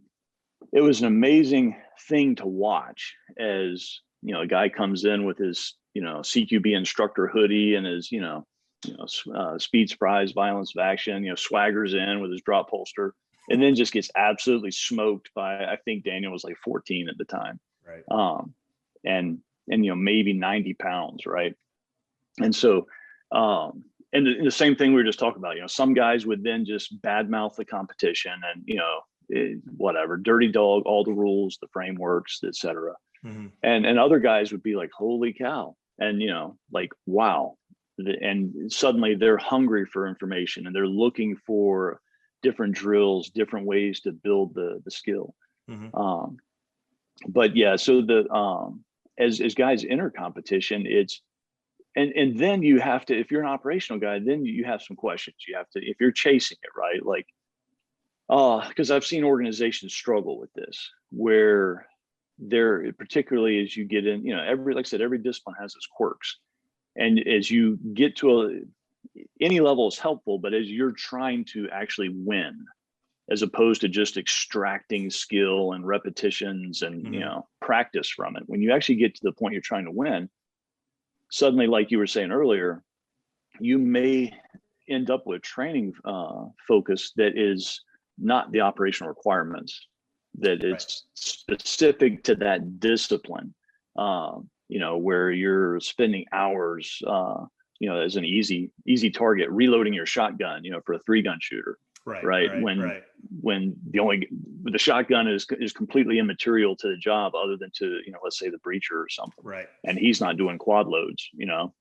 it was an amazing thing to watch as, you know, a guy comes in with his, you know, CQB instructor hoodie and his, speed surprise, violence of action, you know, swaggers in with his drop holster, and then just gets absolutely smoked by, I think Daniel was like 14 at the time. Right. And you know, maybe 90 pounds, right? And so, and the same thing we were just talking about, you know, some guys would then just badmouth the competition and, you know, whatever, dirty dog, all the rules, the frameworks, etc. Mm-hmm. And other guys would be like, holy cow. And, you know, like, wow. And suddenly they're hungry for information and they're looking for different drills, different ways to build the skill. Mm-hmm. But yeah, so as guys enter competition, it's, and then you have to, if you're an operational guy, then you have some questions. You have to, if you're chasing it, right? Like, because I've seen organizations struggle with this, where they're, particularly as you get in, you know, like I said, every discipline has its quirks. And as you get to any level is helpful, but as you're trying to actually win, as opposed to just extracting skill and repetitions and, Mm-hmm. you know, practice from it, when you actually get to the point you're trying to win, suddenly, like you were saying earlier, you may end up with training focus that is not the operational requirements, that it's specific to that discipline. You know, where you're spending hours, you know, as an easy target, reloading your shotgun, you know, for a 3-gun shooter, right? When the shotgun is completely immaterial to the job, other than to, you know, let's say the breacher or something, Right. and he's not doing quad loads, you know.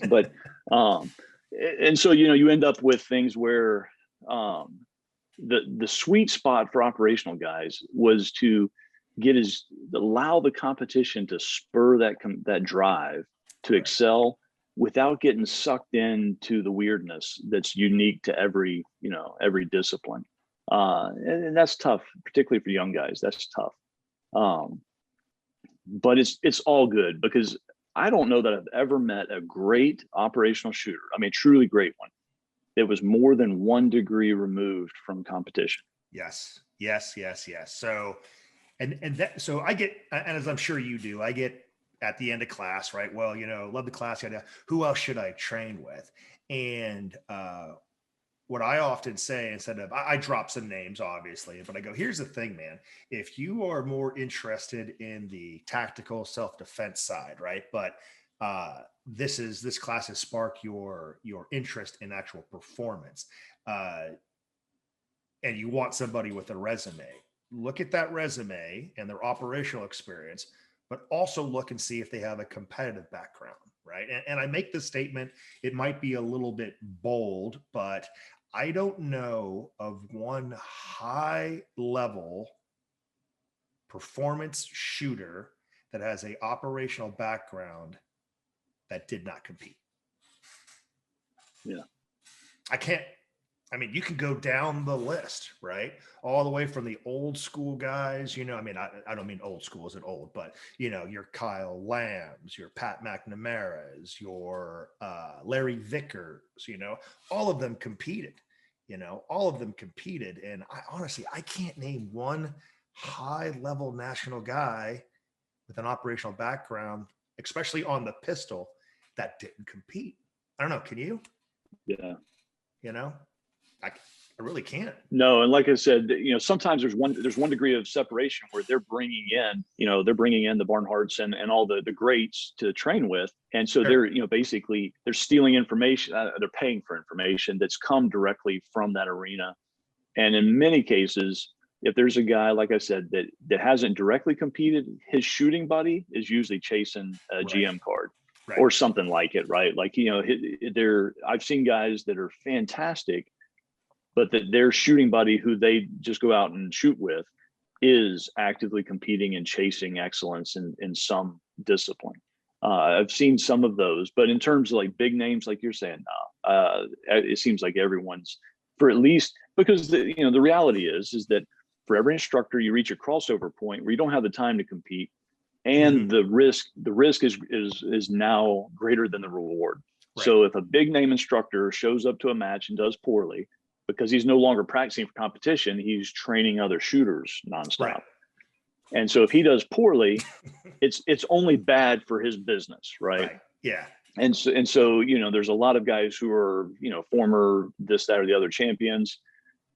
But and so, you know, you end up with things where the sweet spot for operational guys was to allow the competition to spur that drive to excel without getting sucked into the weirdness that's unique to every discipline. And that's tough, particularly for young guys. That's tough. But it's all good, because I don't know that I've ever met a great operational shooter, I mean, truly great one, that was more than 1 degree removed from competition. Yes. So, so I get, and as I'm sure you do, I get at the end of class, right? Well, you know, love the class idea. Who else should I train with? And what I often say, instead of, I drop some names, obviously, but I go, here's the thing, man. If you are more interested in the tactical self-defense side, right? But this class has sparked your interest in actual performance. And you want somebody with a resume, look at that resume and their operational experience, but also look and see if they have a competitive background, right? And I make the statement, it might be a little bit bold, but I don't know of one high level performance shooter that has a operational background that did not compete. Yeah. You can go down the list, right? All the way from the old school guys, I don't mean old school as in old, but your Kyle Lambs, your Pat McNamara's, your Larry Vickers, all of them competed, And I can't name one high level national guy with an operational background, especially on the pistol, that didn't compete. I don't know. Can you? Yeah. I really can't. No, and like I said, sometimes there's one degree of separation where they're bringing in the Barnharts and all the greats to train with, and so Sure. they're basically they're stealing information, they're paying for information that's come directly from that arena, and in many cases, if there's a guy, like I said, that hasn't directly competed, his shooting buddy is usually chasing a Right. GM card. Right. Or something like it, right? Like, I've seen guys that are fantastic, but that their shooting buddy who they just go out and shoot with is actively competing and chasing excellence in some discipline. I've seen some of those, but in terms of like big names, like you're saying, no, it seems like everyone's, for at least, because the reality is that for every instructor, you reach a crossover point where you don't have the time to compete. And the risk is now greater than the reward. Right. So if a big name instructor shows up to a match and does poorly, because he's no longer practicing for competition, he's training other shooters nonstop. Right. And so if he does poorly, it's only bad for his business, right? Yeah. And so there's a lot of guys who are former this, that, or the other champions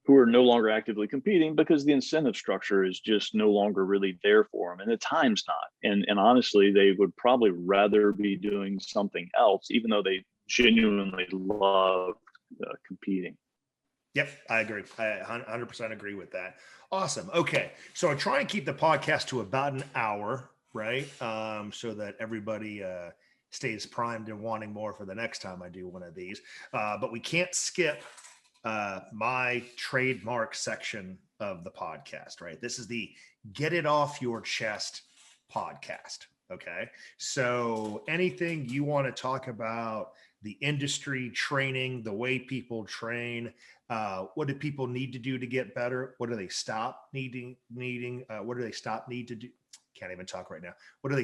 who are no longer actively competing because the incentive structure is just no longer really there for them, and the time's not. And honestly, they would probably rather be doing something else, even though they genuinely love competing. Yep, I agree. I 100% agree with that. Awesome. Okay, so I try and keep the podcast to about an hour, right? So that everybody stays primed and wanting more for the next time I do one of these. But we can't skip my trademark section of the podcast, right? This is the Get It Off Your Chest podcast. Okay. So anything you want to talk about, the industry, training, the way people train, what do people need to do to get better? What do they stop needing? What do they stop need to do? Can't even talk right now. What do they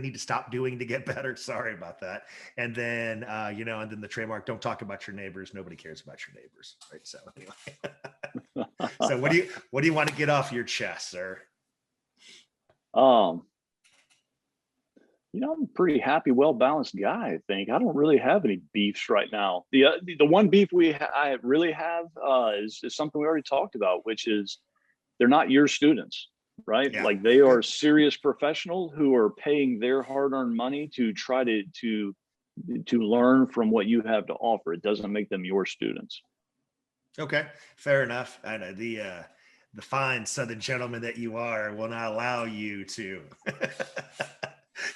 need to stop doing to get better? Sorry about that. And then, and then the trademark, don't talk about your neighbors. Nobody cares about your neighbors. Right. So anyway, so what do you want to get off your chest, sir? I'm a pretty happy, well-balanced guy. I think I don't really have any beefs right now. The one beef I really have is something we already talked about, which is they're not your students. Right? Yeah. Like they are serious professionals who are paying their hard-earned money to try to learn from what you have to offer. It doesn't make them your students. Okay, fair enough. I know the fine Southern gentleman that you are will not allow you to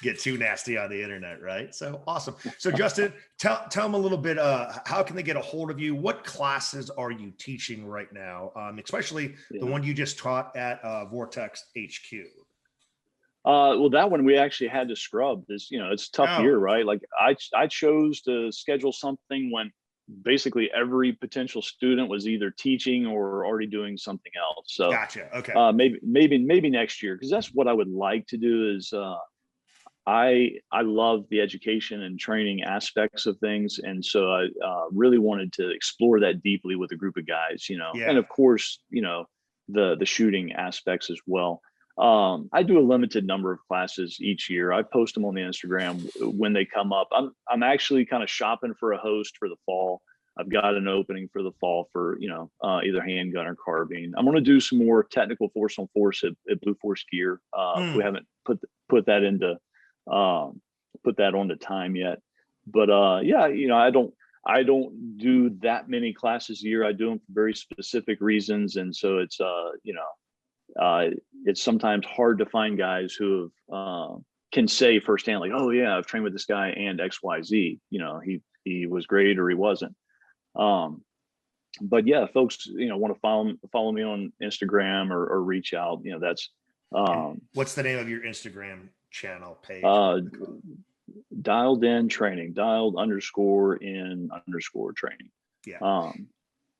get too nasty on the internet, right? So awesome. So Justin, tell them a little bit, how can they get a hold of you? What classes are you teaching right now? Especially the one you just taught at Vortex HQ. Well, that one we actually had to scrub. This, it's a tough year, right? Like I chose to schedule something when basically every potential student was either teaching or already doing something else. So gotcha. Okay. Maybe next year, because that's what I would like to do is I love the education and training aspects of things. And so I really wanted to explore that deeply with a group of guys, and of course, the shooting aspects as well. I do a limited number of classes each year. I post them on the Instagram when they come up. I'm actually kind of shopping for a host for the fall. I've got an opening for the fall for, either handgun or carbine. I'm going to do some more technical force on force at Blue Force Gear. We haven't put that into put that on the time yet, but I don't do that many classes a year. I do them for very specific reasons, and so it's it's sometimes hard to find guys who can say firsthand, like, oh yeah, I've trained with this guy and XYZ. He was great or he wasn't. But yeah, folks, want to follow me on Instagram or reach out. That's what's the name of your Instagram channel page? Dialed in training, dialed_in_training. Yeah.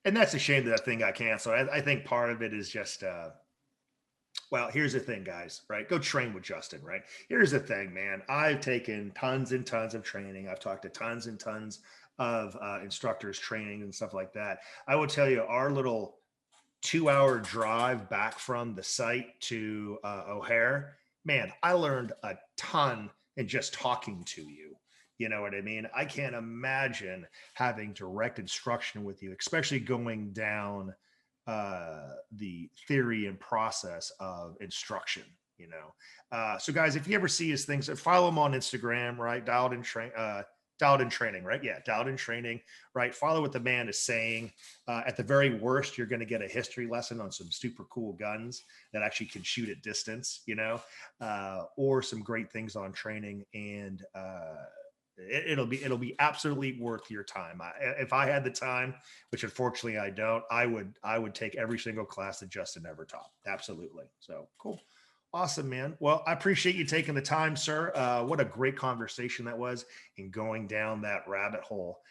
And that's a shame that thing got canceled. I think part of it is just, well, here's the thing, guys, right? Go train with Justin, right? Here's the thing, man. I've taken tons and tons of training. I've talked to tons and tons of instructors training and stuff like that. I will tell you, our little 2-hour drive back from the site to O'Hare, man, I learned a ton in just talking to you. You know what I mean? I can't imagine having direct instruction with you, especially going down the theory and process of instruction. You know, so guys, if you ever see his things, follow him on Instagram, right? Dialed in training, right? Yeah, dialed in training, right? Follow what the man is saying. At the very worst, you're going to get a history lesson on some super cool guns that actually can shoot at distance, you know, or some great things on training. And it'll be absolutely worth your time. If I had the time, which unfortunately I don't, I would take every single class that Justin ever taught. Absolutely. So cool. Awesome, man. Well, I appreciate you taking the time, sir. What a great conversation that was and going down that rabbit hole.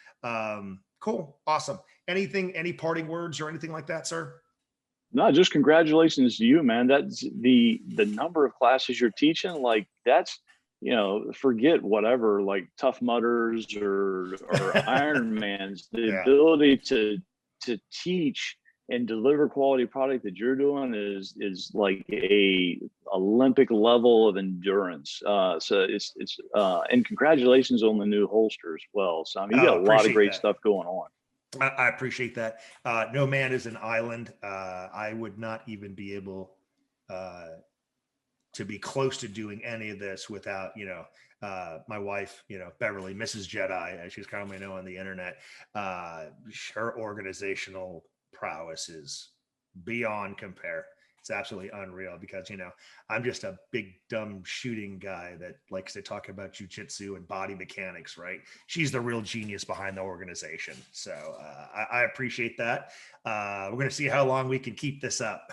Cool. Awesome. Any parting words or anything like that, sir? No, just congratulations to you, man. That's the number of classes you're teaching. Like that's, forget whatever, like Tough Mudders or Ironmans, the Yeah. ability to teach and deliver quality product that you're doing is like a Olympic level of endurance. So it's and congratulations on the new holster as well. So I mean, you got a lot of great stuff going on. I appreciate that. No man is an island. I would not even be able to be close to doing any of this without, my wife, Beverly, Mrs. Jedi, as she's commonly known on the internet. Her organizational prowess is beyond compare. It's absolutely unreal because, I'm just a big, dumb shooting guy that likes to talk about jiu-jitsu and body mechanics, right? She's the real genius behind the organization. So I appreciate that. We're going to see how long we can keep this up.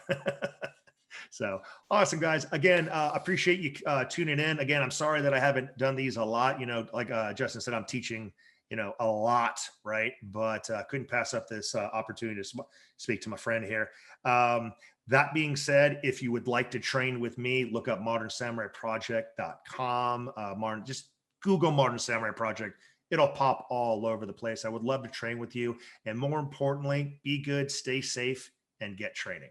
So awesome, guys. Again, appreciate you tuning in. Again, I'm sorry that I haven't done these a lot. Like Justin said, I'm teaching, a lot, right? But couldn't pass up this opportunity to speak to my friend here. That being said, if you would like to train with me, look up modernsamuraiproject.com. Just Google Modern Samurai Project. It'll pop all over the place. I would love to train with you. And more importantly, be good, stay safe, and get training.